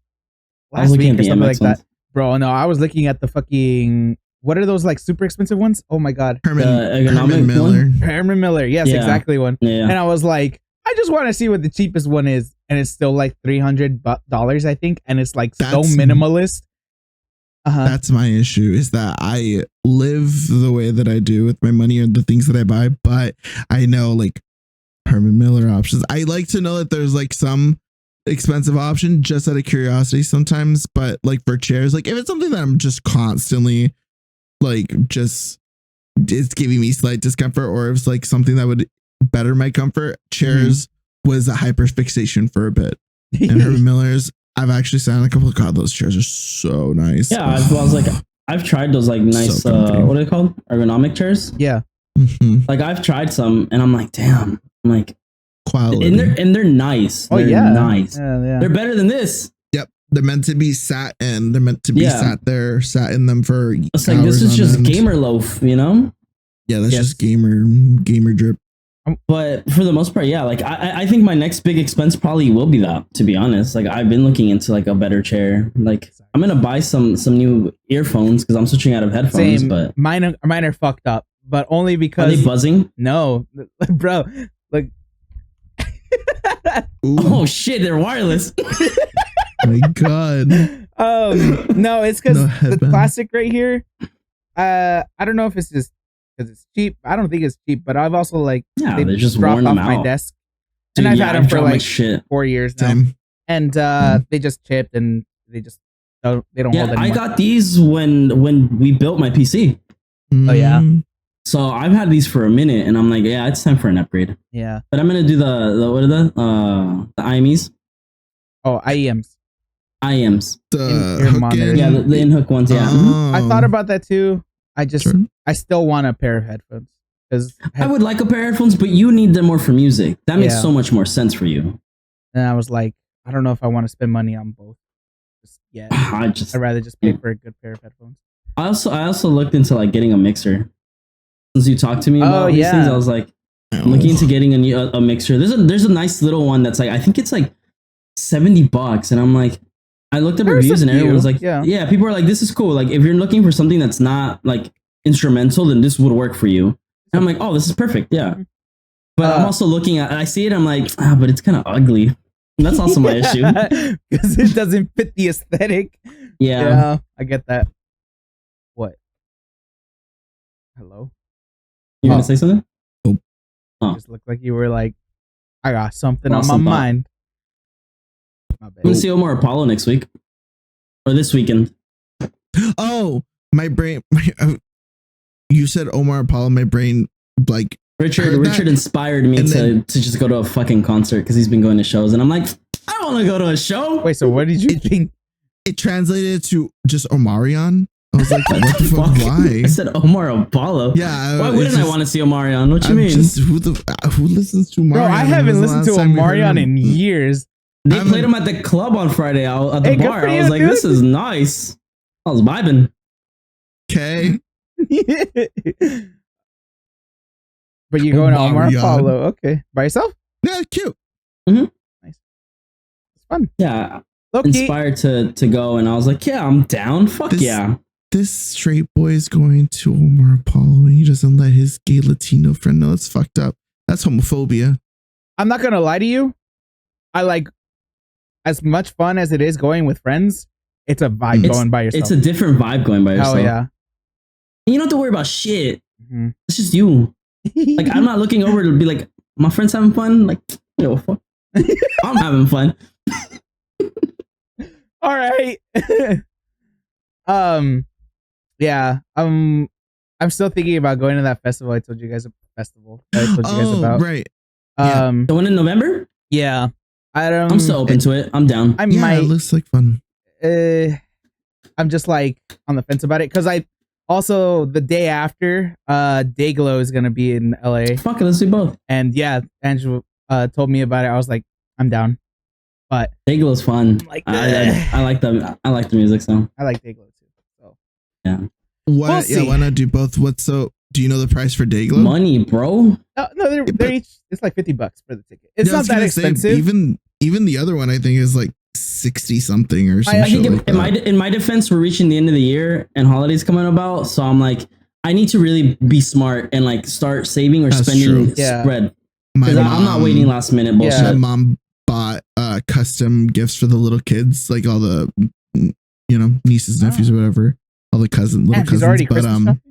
last week or something like that, bro. No, I was looking at the fucking, what are those like super expensive ones? Oh my god, Herman Miller. Herman Miller, yes, exactly one. Yeah. And I was like, I just want to see what the cheapest one is, and it's still like $300, I think, and it's like so minimalist. That's my issue, is that I live the way that I do with my money and the things that I buy, but I know like Herman Miller options. I like to know that there's like some expensive option just out of curiosity sometimes, but like for chairs, like if it's something that I'm just constantly like just it's giving me slight discomfort, or if it's like something that would better my comfort, chairs was a hyper fixation for a bit. And Herman Miller's, I've actually sat on a couple of God, those chairs are so nice. Yeah, I was like, I've tried those like nice, what are they called? Ergonomic chairs. Yeah. Mhm. Like I've tried some, and I'm like, damn. I'm like, Quality. and they're nice. Oh they're yeah. nice. Yeah. They're better than this. Yep, they're meant to be sat in. They're meant to be Yeah. sat in them for. It's like this is just gamer loaf, you know. Yeah, that's Yes. just gamer drip. But for the most part, yeah. Like I think my next big expense probably will be that. To be honest, like I've been looking into like a better chair. Like I'm gonna buy some new earphones because I'm switching out of headphones. Same. But Mine are fucked up, but only are because they buzzing? no, bro. Like, Ooh, Oh shit, they're wireless. my God. no, it's because No the headband. plastic right here. I don't know if it's just because it's cheap. I don't think it's cheap, but I've also like Yeah, they they're just dropped worn off them my out. desk, Dude, and I've yeah, had them for dropped my like shit. 4 years now, Same. and they just chipped and they don't hold Yeah, anymore. I got these when we built my PC. Oh, yeah. Mm, So I've had these for a minute, and I'm like, yeah, it's time for an upgrade. Yeah. But I'm gonna do the what are the IMEs? Oh, IEMs. IMs. The In-ear hook monitor. in. Yeah, the in-hook ones. Yeah. Oh. I thought about that too. Sure. I still want a pair of headphones because I would like a pair of headphones, but you need them more for music. That makes Yeah. so much more sense for you. and I was like, I don't know if I want to spend money on both just yet. I'd rather just pay for a good pair of headphones. I also looked into like getting a mixer. Since you talked to me about these yeah. things, I was like, I'm looking into getting a mixer. There's a nice little one that's like, I think it's like $70, and I'm like, I looked up There's a reviews and everyone was few, like, yeah. yeah, people are like, this is cool. Like if you're looking for something that's not like instrumental, then this would work for you. And I'm like, oh, this is perfect. Yeah. But I'm also looking at, I see it, I'm like, but it's kind of ugly. And that's also my issue. Because it doesn't fit the aesthetic. Yeah. I get that. What? Hello? You gonna say something? It just looked like you were like, I got something on my Awesome thought. mind. My bad. I'm gonna see Omar Apollo next week. Or this weekend. Oh, my brain. You said Omar Apollo. My brain, like, Richard heard that, inspired me and to then- just go to a fucking concert because he's been going to shows, and I'm like, I don't want to go to a show. Wait, so what did you think? it translated to just Omarion. I was like, what the fuck? Fuck. Why? I said Omar Apollo. Yeah. Why wouldn't I want to see Omarion? What you I'm mean? just, who listens to Omarion? Bro, I haven't listened to Omarion in years. years. They I'm played a- him at the club on Friday at the Hey, good bar. for I you, was like, dude. this is nice. I was vibing. Okay. But you're going to Omar Omarion. Apollo. Okay. By yourself? Yeah, cute. It's fun. Yeah, Low key. inspired to go, and I was like, yeah, I'm down. Fuck This- yeah. This straight boy is going to Omar Apollo and he doesn't let his gay Latino friend know. It's fucked up. That's homophobia. I'm not going to lie to you. I like, as much fun as it is going with friends, it's a vibe going by yourself. It's a different vibe going by yourself. Hell yeah. And you don't have to worry about shit. Mhm. It's just you. Like I'm not looking over to be like, my friend's having fun. Like, yo, fuck. I'm having fun. All right. Yeah. I'm still thinking about going to that festival. I told you guys that I told you guys about. Right. Yeah. The one in November? Yeah. I don't. I'm still open to it. I'm down. I Yeah, it might. looks like fun. I'm just like on the fence about it because I also the day after Dayglow is gonna be in LA, Fuck it, let's do both. and yeah, Angela told me about it. I was like, I'm down, but Dayglow's fun. Like, I like the music, so I like Dayglow too. So yeah. Why see. why not do both? Do you know the price for Dayglow? Money, bro. no, they're But- each. It's like $50 for the ticket. It's Yeah, I not was that gonna say, expensive. even the other one I think is like 60 something or I something. I think like in my defense, we're reaching the end of the year and holidays coming about, so I'm like, I need to really be smart and like start saving or That's spending true. Yeah. spread. my Because I'm not waiting last minute Yeah. bullshit. My mom bought custom gifts for the little kids, like all the nieces, nephews, or whatever, all the little She's cousins. already But Christmas shopping?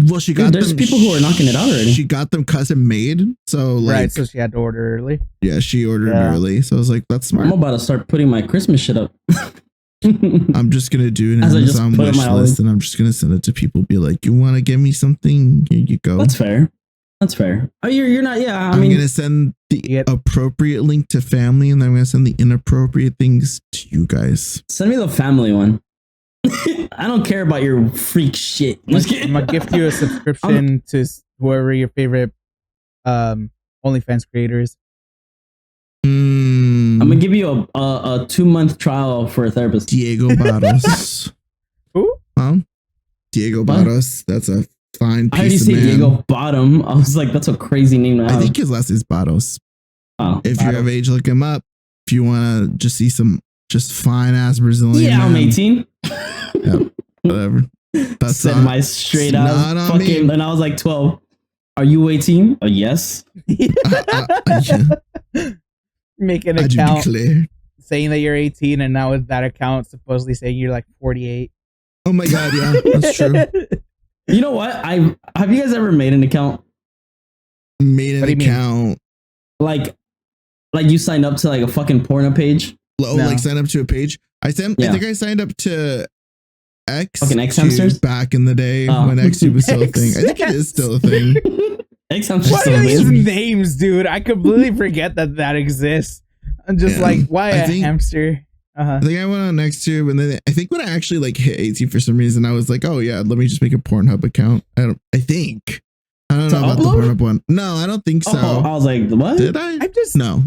well, she got there's them. people who are knocking it out already. She got them custom made, so like Right, so she had to order early. yeah, she ordered Yeah. early. So I was like, that's I'm smart. about to start putting my Christmas shit up. I'm just gonna do an As I just Amazon put in wish my list, and I'm just gonna send it to people. Be like, you want to get me something? Here you go. That's fair. That's fair. Oh, you're not. Yeah, I I'm mean, gonna send the appropriate link to family, and then I'm gonna send the inappropriate things to you guys. send me the family one. I don't care about your freak shit. I'm gonna gift you a subscription to whoever your favorite OnlyFans creator is. I'm gonna give you a 2-month trial for a therapist. Diego Barros. Who? Diego Barros. That's a fine piece I already of say man. Diego Bottom. I was like, that's a crazy name. I think his last is Barros. Oh, if you're of age, look him up. If you want to just see some just fine ass Brazilian. Yeah, I'm 18. Yep, whatever. That's said my straight out fucking, and I was like 12. Are you 18? Yes. Yeah. Make an account saying that you're 18, and now with that account supposedly saying you're like 48. Oh my god, yeah, that's true. You know what? Have you guys ever made an account? Made an account. Like you signed up to like a fucking porno page? Oh, no. Like sign up to a page? I think I signed up to X. Fucking X hamsters back in the day when XTube was still a thing. I think it is still a thing. X hamsters. What are these names, dude? I completely forget that exists. I'm just like, why a hamster? I think I went on XTube, and then I think when I actually like hit 18 for some reason, I was like, oh yeah, let me just make a Pornhub account. I don't know about the Pornhub one. No, I don't think so. Oh, I was like, what? Did I? No.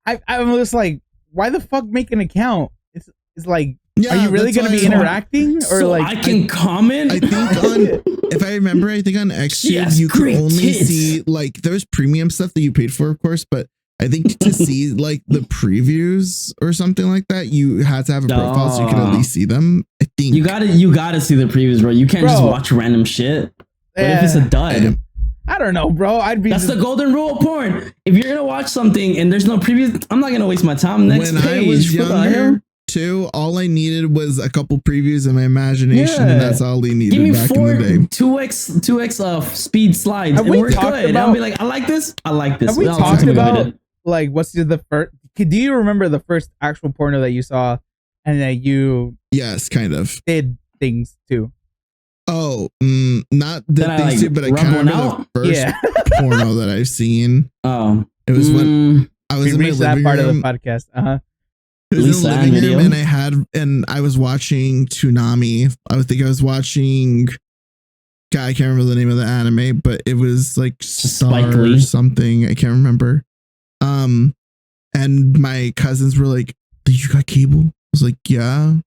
I'm just like, why the fuck make an account? It's like, yeah, are you really going to be interacting? Or so like, I can comment? I think on, if I remember, I think on XTube, you could only see, like, there's premium stuff that you paid for, of course, but I think to see like the previews or something like that, you had to have a profile so you could at least see them. I think you gotta see the previews, bro. You can't just watch random shit. What if it's a dud? I don't know, bro. That's the golden rule of porn. If you're gonna watch something and there's no previews, I'm not gonna waste my time. Next when page. I was younger, too, all I needed was a couple previews in my imagination, and that's all we needed. Give me back 4 in the day. 2x speed slides, and we're good. I'll be like, I like this. I like this. Have we talked about like what's the first? Do you remember the first actual porno that you saw, and that you? Yes, kind of did things too. Oh, not the things too, but I kind of remember the first porno that I've seen. Oh, it was when I was in my living part room. Of the podcast. It was in the living room, and I was watching Toonami. I think I was watching. God, I can't remember the name of the anime, but it was like Star or something. I can't remember. And my cousins were like, "You got cable?" I was like, "Yeah."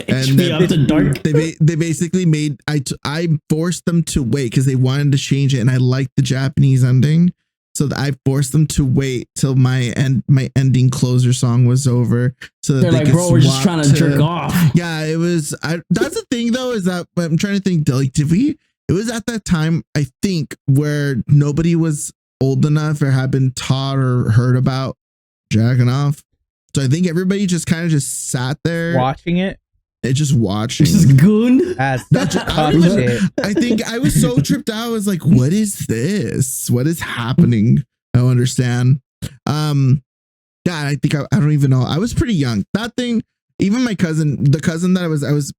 And they basically made I forced them to wait because they wanted to change it, and I liked the Japanese ending, so that I forced them to wait till my ending closer song was over, so that they're like, "Bro, we're just trying to jerk off." Yeah, it was. That's the thing, though, is that I'm trying to think. Like, did we? It was at that time, I think, where nobody was old enough or had been taught or heard about jacking off. So I think everybody just kind of just sat there watching it. It's just watching. Just goon. I think I was so tripped out. I was like, what is this? What is happening? I don't understand. God, I think I don't even know. I was pretty young. That thing, even my cousin, the cousin that I was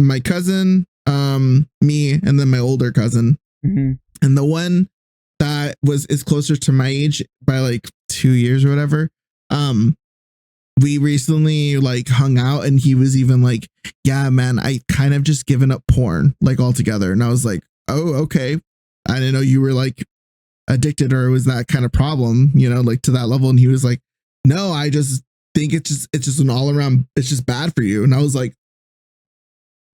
my cousin, me, and then my older cousin. Mm-hmm. And the one that is closer to my age by like 2 years or whatever. We recently like hung out, and he was even like, yeah, man, I kind of just given up porn like altogether. And I was like, oh, okay. I didn't know you were like addicted or it was that kind of problem, you know, like to that level. And he was like, no, I just think it's just an all around, it's just bad for you. And I was like,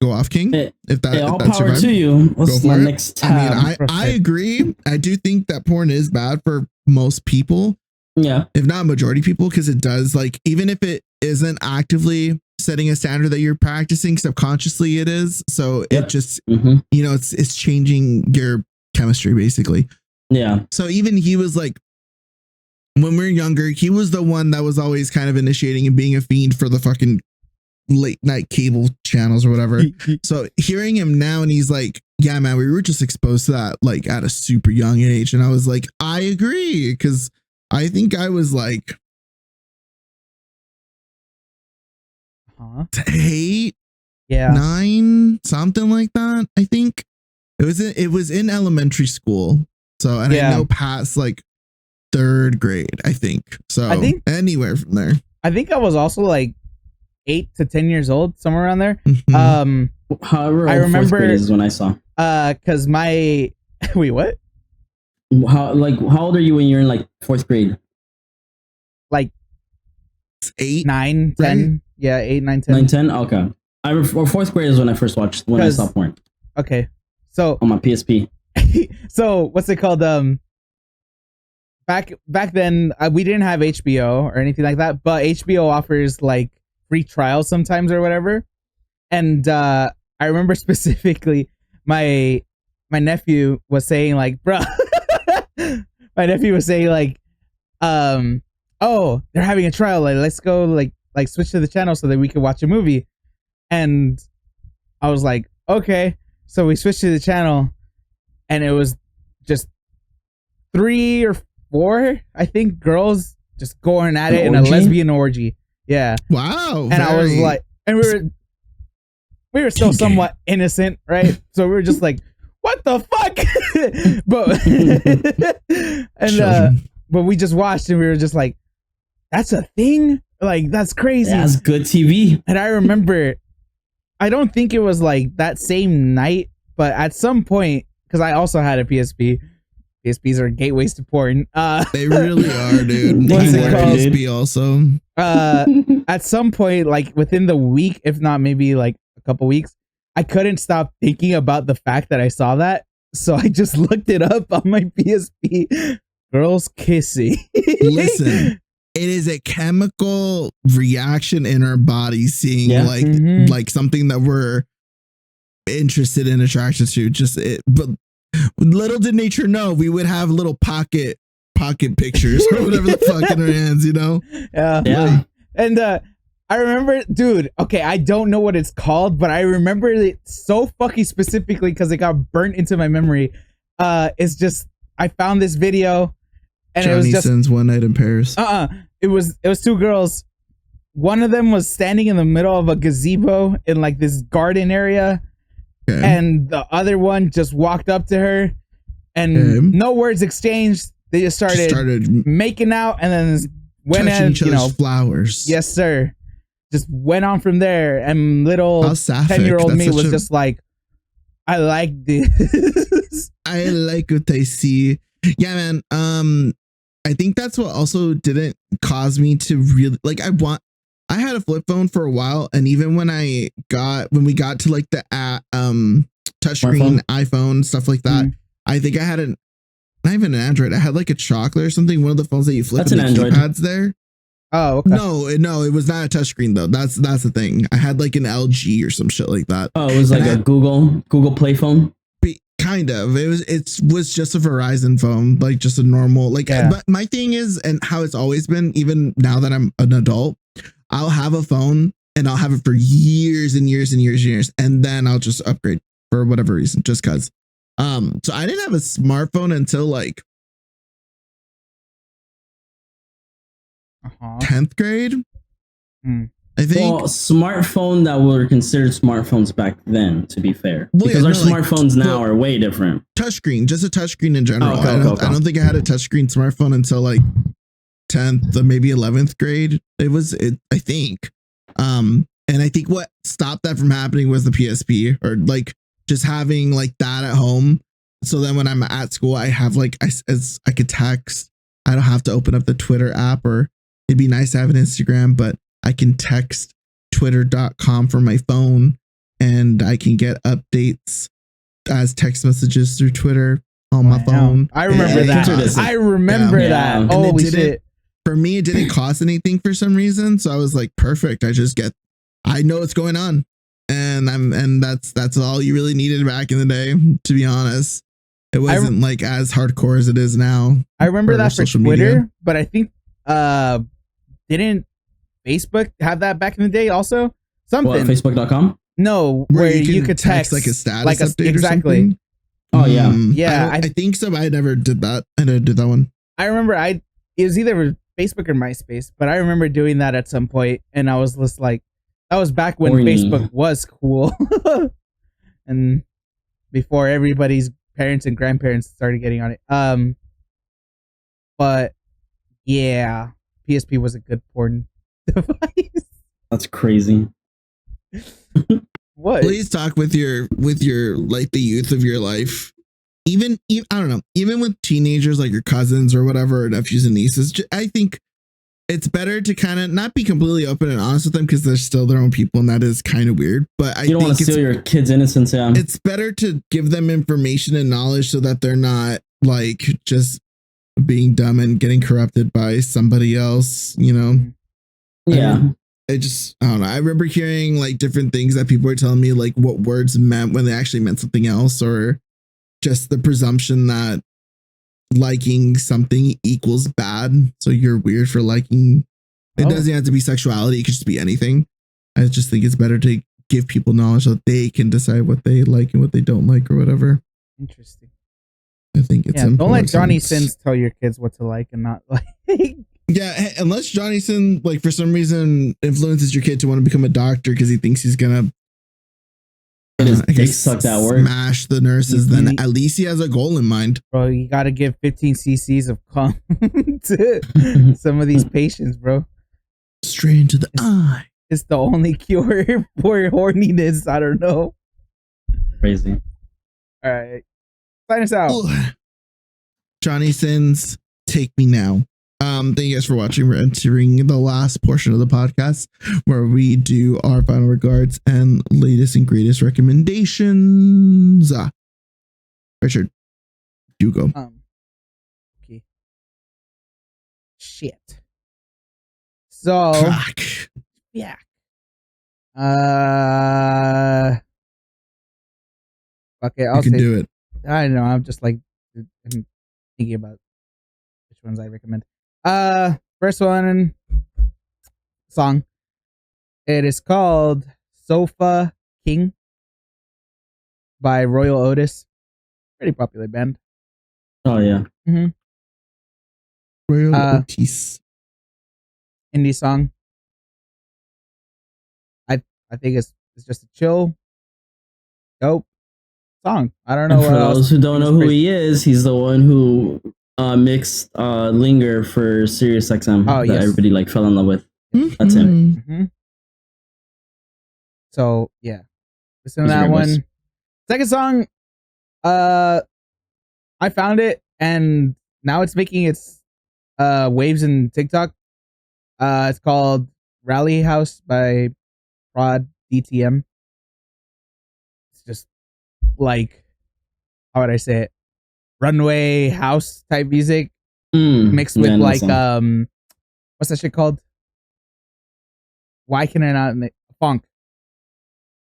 go off, King. If all power to you. What's my next tab? I mean, I agree. I do think that porn is bad for most people. Yeah. If not majority people, because it does, like, even if it isn't actively setting a standard that you're practicing, subconsciously it is. So it just, you know, it's changing your chemistry basically. Yeah. So even he was like, when we were younger, he was the one that was always kind of initiating and being a fiend for the fucking late night cable channels or whatever. So hearing him now, and he's like, yeah, man, we were just exposed to that like at a super young age. And I was like, I agree, because I think I was like 8, 9, something like that. I think It was in elementary school. So, and I know past like 3rd grade, I think. So I think anywhere from there. I think I was also like 8 to 10 years old, somewhere around there. However, I remember 4th grade is when I saw. Cause my wait, what? How old are you when you're in like 4th grade? Like 8, 9, 10. Right? Yeah, 8, 9, 10. 9, 10. Okay. Or 4th grade is when I first watched when I saw porn. Okay, so on my PSP. So what's it called? Back then we didn't have HBO or anything like that, but HBO offers like free trials sometimes or whatever. And I remember specifically my nephew was saying like, bro, my nephew was saying like, oh, they're having a trial. Like, let's go like switch to the channel so that we can watch a movie. And I was like, okay. So we switched to the channel and it was just 3 or 4, I think, girls just going at it in a lesbian orgy. Yeah. Wow. And I was like, and we were still somewhat innocent, right? So we were just like, what the fuck? But we just watched and we were just like, that's a thing? Like, that's crazy. That's good TV. And I remember, I don't think it was like that same night, but at some point, because I also had a PSP. PSPs are gateways to porn. They really are, dude. What's it called? PSP also. At some point, like within the week, if not maybe like a couple weeks, I couldn't stop thinking about the fact that I saw that. So I just looked it up on my PSP. Girls kissing. Listen, it is a chemical reaction in our bodies seeing like something that we're interested in, attracted to. But little did nature know we would have little pocket pictures or whatever the fuck in our hands, you know? Yeah. And I remember, dude, okay, I don't know what it's called, but I remember it so fucking specifically because it got burnt into my memory. It's just, I found this video and Johnny it was just Sins One Night in Paris. It was 2 girls. One of them was standing in the middle of a gazebo in like this garden area. Okay. And the other one just walked up to her and no words exchanged. They just started making out and then went touching at each other's flowers. Yes, sir. Just went on from there. And little 10-year-old me was just like, I like this. I like what I see. Yeah, man. I think that's what also didn't cause me to really like. I had a flip phone for a while, and even when we got to like the touchscreen iPhone stuff like that, I think I had not even an Android. I had like a chocolate or something. One of the phones that you flip. That's an Android. Keypads there. Oh, okay. No, it was not a touchscreen though. That's the thing. I had like an LG or some shit like that. Oh, it was like a Google Play phone. Kind of. It was just a Verizon phone, like just a normal like. Yeah. But my thing is, and how it's always been, even now that I'm an adult, I'll have a phone and I'll have it for years and years and years and years, and then I'll just upgrade for whatever reason, just cause. So I didn't have a smartphone until like 10th grade. I think. Well, smartphone that were considered smartphones back then, to be fair, because our smartphones now are way different. Touchscreen, just a touchscreen in general. I don't think I had a touchscreen smartphone until like 10th or maybe 11th grade. I think. And I think what stopped that from happening was the PSP, or like just having like that at home. So then when I'm at school, I have like I could text. I don't have to open up the Twitter app, or it'd be nice to have an Instagram, but I can text twitter.com from my phone, and I can get updates as text messages through Twitter on my phone. I remember that. I remember that. Holy shit. For me, it didn't cost anything for some reason. So I was like, perfect. I know what's going on. And that's all you really needed back in the day, to be honest. It wasn't like as hardcore as it is now. I remember that for Twitter, media. But I think didn't Facebook have that back in the day also? Something. What, Facebook.com? No, where you could text like a status update exactly. Or something? Oh yeah. Yeah. I think so, but I never did that. I never did that one. I remember it was either Facebook or MySpace, but I remember doing that at some point, and I was just like, that was back when Facebook was cool. And before everybody's parents and grandparents started getting on it. But yeah, PSP was a good porn device. That's crazy. What? Please talk with your like the youth of your life. Even I don't know. Even with teenagers like your cousins or whatever, or nephews and nieces, I think it's better to kind of not be completely open and honest with them because they're still their own people, and that is kind of weird. But I You don't want to steal your kids' innocence. Yeah, it's better to give them information and knowledge so that they're not like just being dumb and getting corrupted by somebody else. You know? Yeah. I don't know. I remember hearing like different things that people were telling me, like what words meant when they actually meant something else, or just the presumption that liking something equals bad. So you're weird for liking. It doesn't have to be sexuality. It could just be anything. I just think it's better to give people knowledge so that they can decide what they like and what they don't like or whatever. Interesting. I think it's important. Don't let Johnny Sins tell your kids what to like and not like. Yeah, unless Johnny Sin, like for some reason, influences your kid to want to become a doctor because he thinks he's gonna suck that word. Smash the nurses. Then at least he has a goal in mind. Bro, you got to give 15 cc's of cum to some of these patients, bro. Straight into the eye. It's the only cure for horniness. I don't know. Crazy. All right, sign us out. Johnny Sins, take me now. Thank you guys for watching. We're entering the last portion of the podcast where we do our final regards and latest and greatest recommendations. Richard, you go. Okay. Shit. So. Crack. Yeah. Okay, I'll say do it. I know. I'm just like I'm thinking about which ones I recommend. First one song. It is called Sofa King by Royal Otis. Pretty popular band. Oh yeah. Mm-hmm. Royal Otis. Indie song. I think it's just a chill, dope song. I don't know. And for those who don't know who he is, he's the one who mixed Linger for Sirius XM that everybody like fell in love with. Mm-hmm. That's him. Mm-hmm. So yeah, listen to that one. Second song, I found it and now it's making its waves in TikTok. It's called Rally House by Prod DTM. It's just like, how would I say it? Runway house type music mixed with like what's that shit called? Why can I not funk?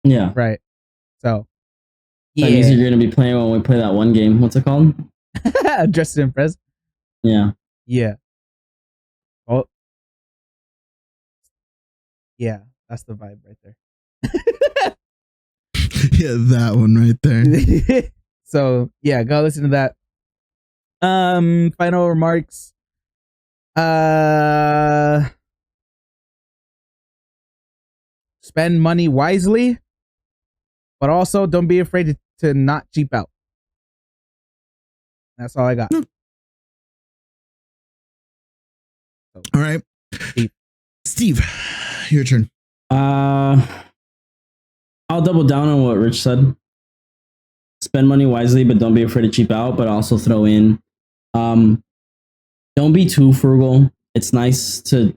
Yeah. Right. So yeah. That music you're gonna be playing when we play that one game. What's it called? Dressed to Impress. Yeah. Yeah. Oh. Yeah, that's the vibe right there. Yeah, that one right there. So yeah, go listen to that. Final remarks. Spend money wisely, but also don't be afraid to not cheap out. That's all I got. All right, Steve, your turn. I'll double down on what Rich said. Spend money wisely, but don't be afraid to cheap out. But also throw in, don't be too frugal. It's nice to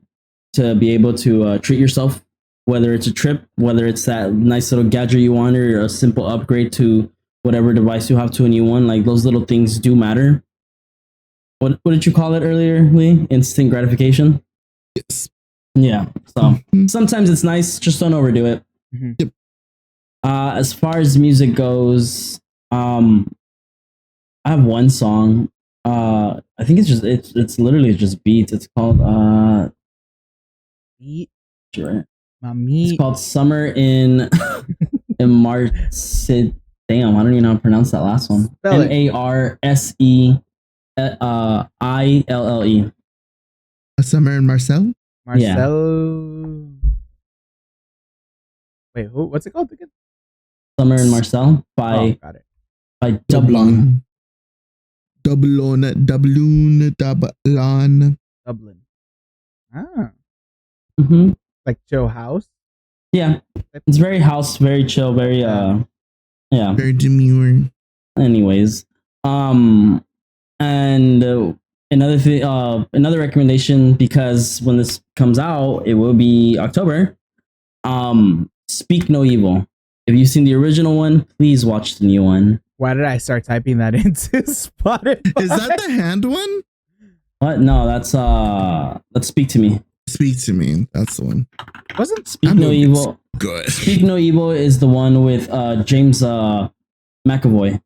be able to treat yourself, whether it's a trip, whether it's that nice little gadget you want, or a simple upgrade to whatever device you have to a new one. Like those little things do matter. What did you call it earlier, Lee? Instant gratification? Yes. Yeah. So sometimes it's nice, just don't overdo it. Mm-hmm. Yep. As far as music goes, I have one song. I think it's literally just beats. It's called Beat. Sure. It's called Summer in Marseille. Damn, I don't even know how to pronounce that last one. MARSEILLE. A Summer in Marcel? Marcel. Wait, who? What's it called again? Summer in Marcel by got it. by Dublin. Dublin. Dublin. Ah, Mm-hmm. like Joe House. Yeah, it's very house, very chill, very yeah. Very demure. Anyways, and another recommendation, because when this comes out, it will be October. Speak No Evil. If you've seen the original one, please watch the new one. Why did I start typing that into Spotify? Is that the hand one? What? No, that's Speak to Me. Speak to Me. That's the one. Wasn't Speak No Evil. Good. Speak No Evil is the one with James McAvoy.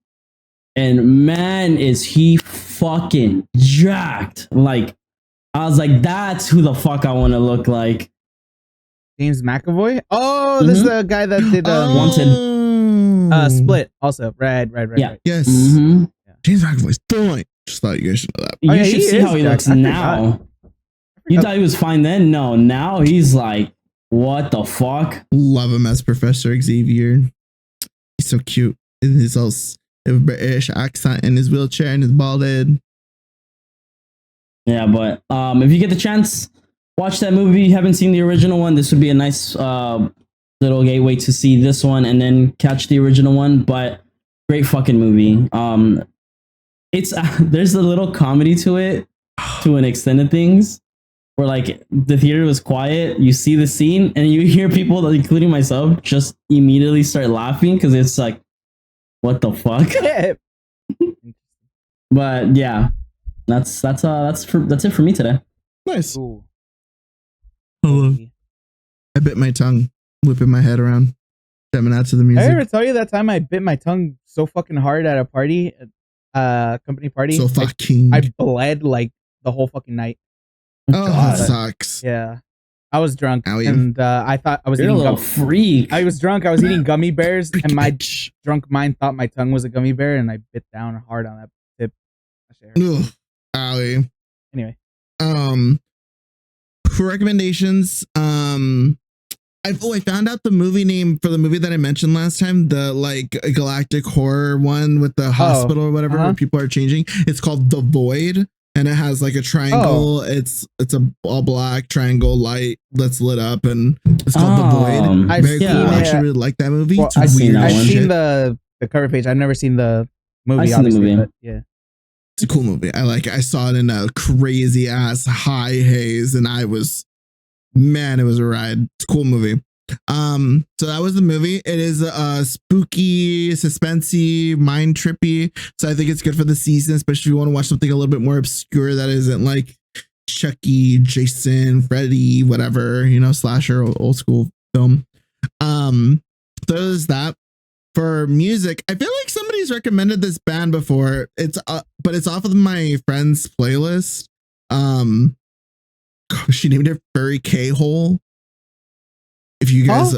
And man, is he fucking jacked. Like, I was like, that's who the fuck I want to look like. James McAvoy? Oh, this is the guy that did Wanted. Split also. Right. Yeah. Yes. Mm-hmm. James McAvoy's fine. Just thought you guys should know that. You should see how he looks now. You thought he was fine then? No, now he's like, what the fuck? Love him as Professor Xavier. He's so cute. He's all British accent in his wheelchair and his bald head. Yeah, but if you get the chance, watch that movie. If you haven't seen the original one, this would be a nice little gateway to see this one and then catch the original one. But great fucking movie. It's there's a little comedy to it, to an extent of things, where like the theater was quiet, you see the scene, and you hear people, including myself, just immediately start laughing because it's like, what the fuck? But yeah, that's it for me today. Nice. Ooh. Hello. I bit my tongue, whipping my head around, jamming out to the music. I ever tell you that time I bit my tongue so fucking hard at a party, company party? So fucking. I bled like the whole fucking night. Oh, that sucks. Yeah. I was drunk, Owie. and I thought I was You're a eating little freak. I was drunk. I was eating gummy bears, and my drunk mind thought my tongue was a gummy bear, and I bit down hard on that tip. Ugh, owie. Anyway, for recommendations, I found out the movie name for the movie that I mentioned last time, the like galactic horror one with the hospital or whatever, where people are changing. It's called The Void. And it has like a triangle. It's a all black triangle light that's lit up, and it's called The Void. Very cool. I actually really like that movie. Well, I've seen the cover page. I've never seen the movie. I've seen the movie. But yeah, it's a cool movie. I like it. I saw it in a crazy ass high haze, and it was a ride. It's a cool movie. So that was the movie. It is spooky, suspensey, mind trippy. So I think it's good for the season, especially if you want to watch something a little bit more obscure that isn't like Chucky, Jason, Freddy, whatever, slasher, old school film. There's that. For music, I feel like somebody's recommended this band before. But it's off of my friend's playlist. She named it Furry K-Hole. If you guys,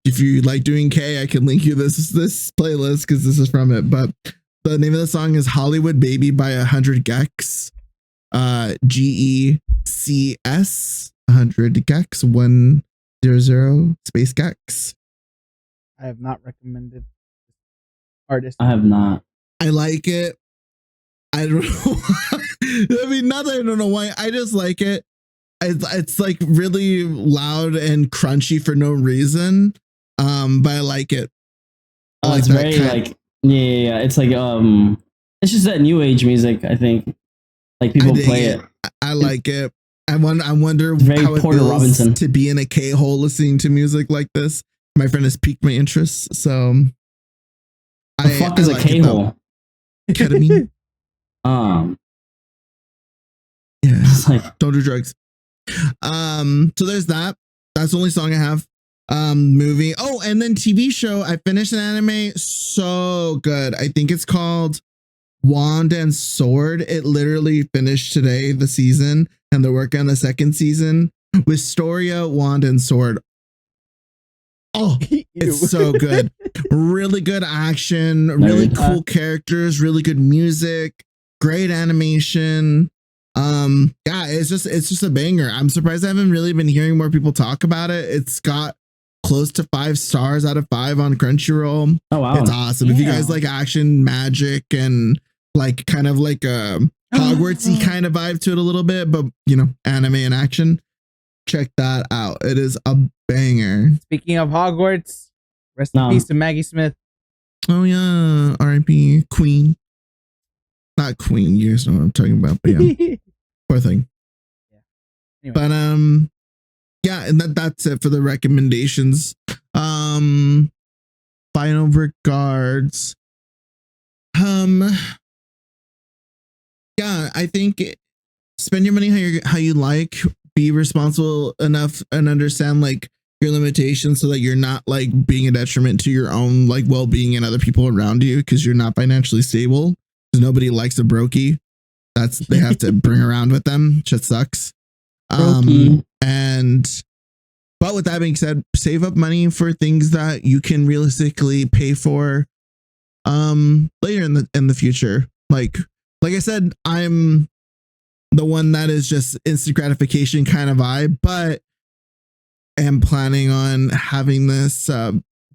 if you like doing K, I can link you this playlist because this is from it. But the name of the song is Hollywood Baby by 100 Gex. GECS 100 Gex 100 space Gex. I have not recommended artist. I have not. I like it. I don't know. I mean, not that I don't know why. I just like it. It's like really loud and crunchy for no reason. But I like it. It's very like yeah. It's like it's just that new age music. I think like people play it. I like it. I wonder how it feels Robinson. To be in a K-hole listening to music like this. My friend has piqued my interest, so the fuck is a K-hole? Ketamine. Yeah, it's like don't do drugs. So there's that. That's the only song I have. Movie. Oh, and then TV show. I finished an anime. So good. I think it's called Wand and Sword. It literally finished today, the season, and they're working on the second season. Wisteria, Wand and Sword. Oh, it's so good. Really good action, really cool characters, really good music, great animation. Yeah, it's just a banger. I'm surprised I haven't really been hearing more people talk about it. It's got close to 5 stars out of 5 on Crunchyroll. Oh wow, it's awesome. If you guys like action, magic, and like kind of like a Hogwartsy kind of vibe to it a little bit, but you know, anime and action, check that out. It is a banger. Speaking of Hogwarts, rest in peace to Maggie Smith. Oh yeah, R.I.P. Queen. Not Queen, you guys know what I'm talking about, but yeah. Poor thing. Anyway. But yeah, and that's it for the recommendations. Final regards. Yeah, I think spend your money how you like, be responsible enough and understand like your limitations so that you're not like being a detriment to your own like well-being and other people around you because you're not financially stable. Because nobody likes a brokey. That's they have to bring around with them. Shit sucks. But with that being said, save up money for things that you can realistically pay for later in the future. Like I said, I'm the one that is just instant gratification kind of vibe, but am planning on having this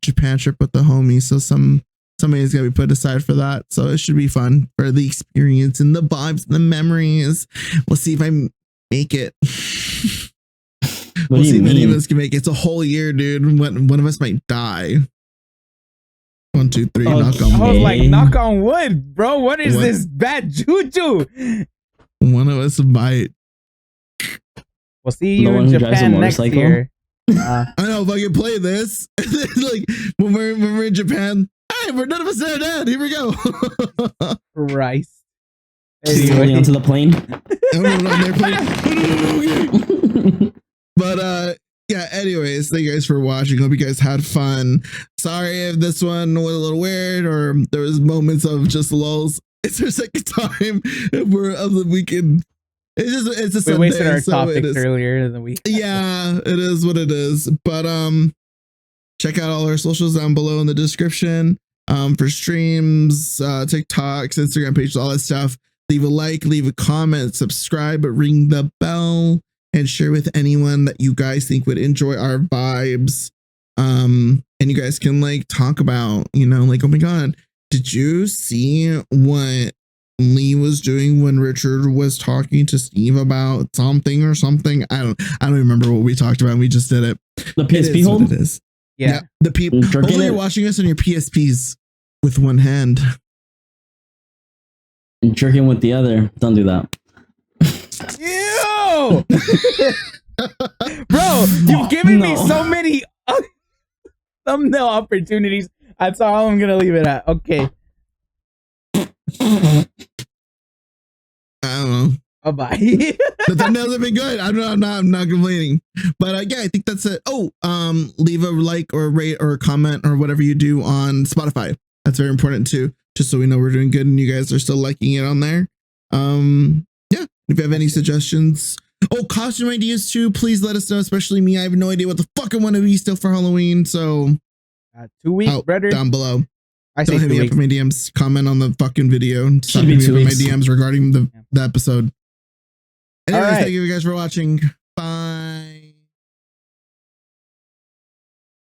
Japan trip with the homies. So some money's gonna be put aside for that. So it should be fun for the experience and the vibes and the memories. We'll see if I make it. We'll see if any of us can make it. It's a whole year, dude. One of us might die. 1, 2, 3. Okay. Knock on wood. I was like, knock on wood, bro. What is this bad juju? One of us might. We'll see you in Japan next year. I know. If I can play this, like when we're in Japan, hey, we're none of us are dead. Here we go. Christ. Anyway. Onto the plane. Everyone on their plane. But yeah, anyways, thank you guys for watching. Hope you guys had fun. Sorry if this one was a little weird or there was moments of just lulls. It's our second time of the weekend. It's a Sunday. We wasted our topics earlier in the week. Yeah, it is what it is. But check out all our socials down below in the description. For streams, TikToks, Instagram pages, all that stuff. Leave a like, leave a comment, subscribe, ring the bell, and share with anyone that you guys think would enjoy our vibes. And you guys can like talk about, you know, like, oh my god, did you see what Lee was doing when Richard was talking to Steve about something or something? I don't remember what we talked about. We just did it. The PSP hold? It is. Yeah. The people only you're watching us on your PSPs with one hand. And jerking with the other. Don't do that. Ew! Bro, you've given me so many thumbnail opportunities. That's all I'm gonna leave it at. Okay. I don't know. Bye bye. The thumbnails have been good. I'm not complaining. But yeah, I think that's it. Oh, leave a like or rate or comment or whatever you do on Spotify. That's very important too, just so we know we're doing good and you guys are still liking it on there. Yeah, if you have any suggestions, costume ideas too, please let us know, especially me. I have no idea what the fuck I want to be still for Halloween. So 2 weeks, brother. Down below. Don't hit me up in my DMs. Comment on the fucking video. Stop hitting me up in my DMs regarding the episode. Anyways, thank you guys for watching.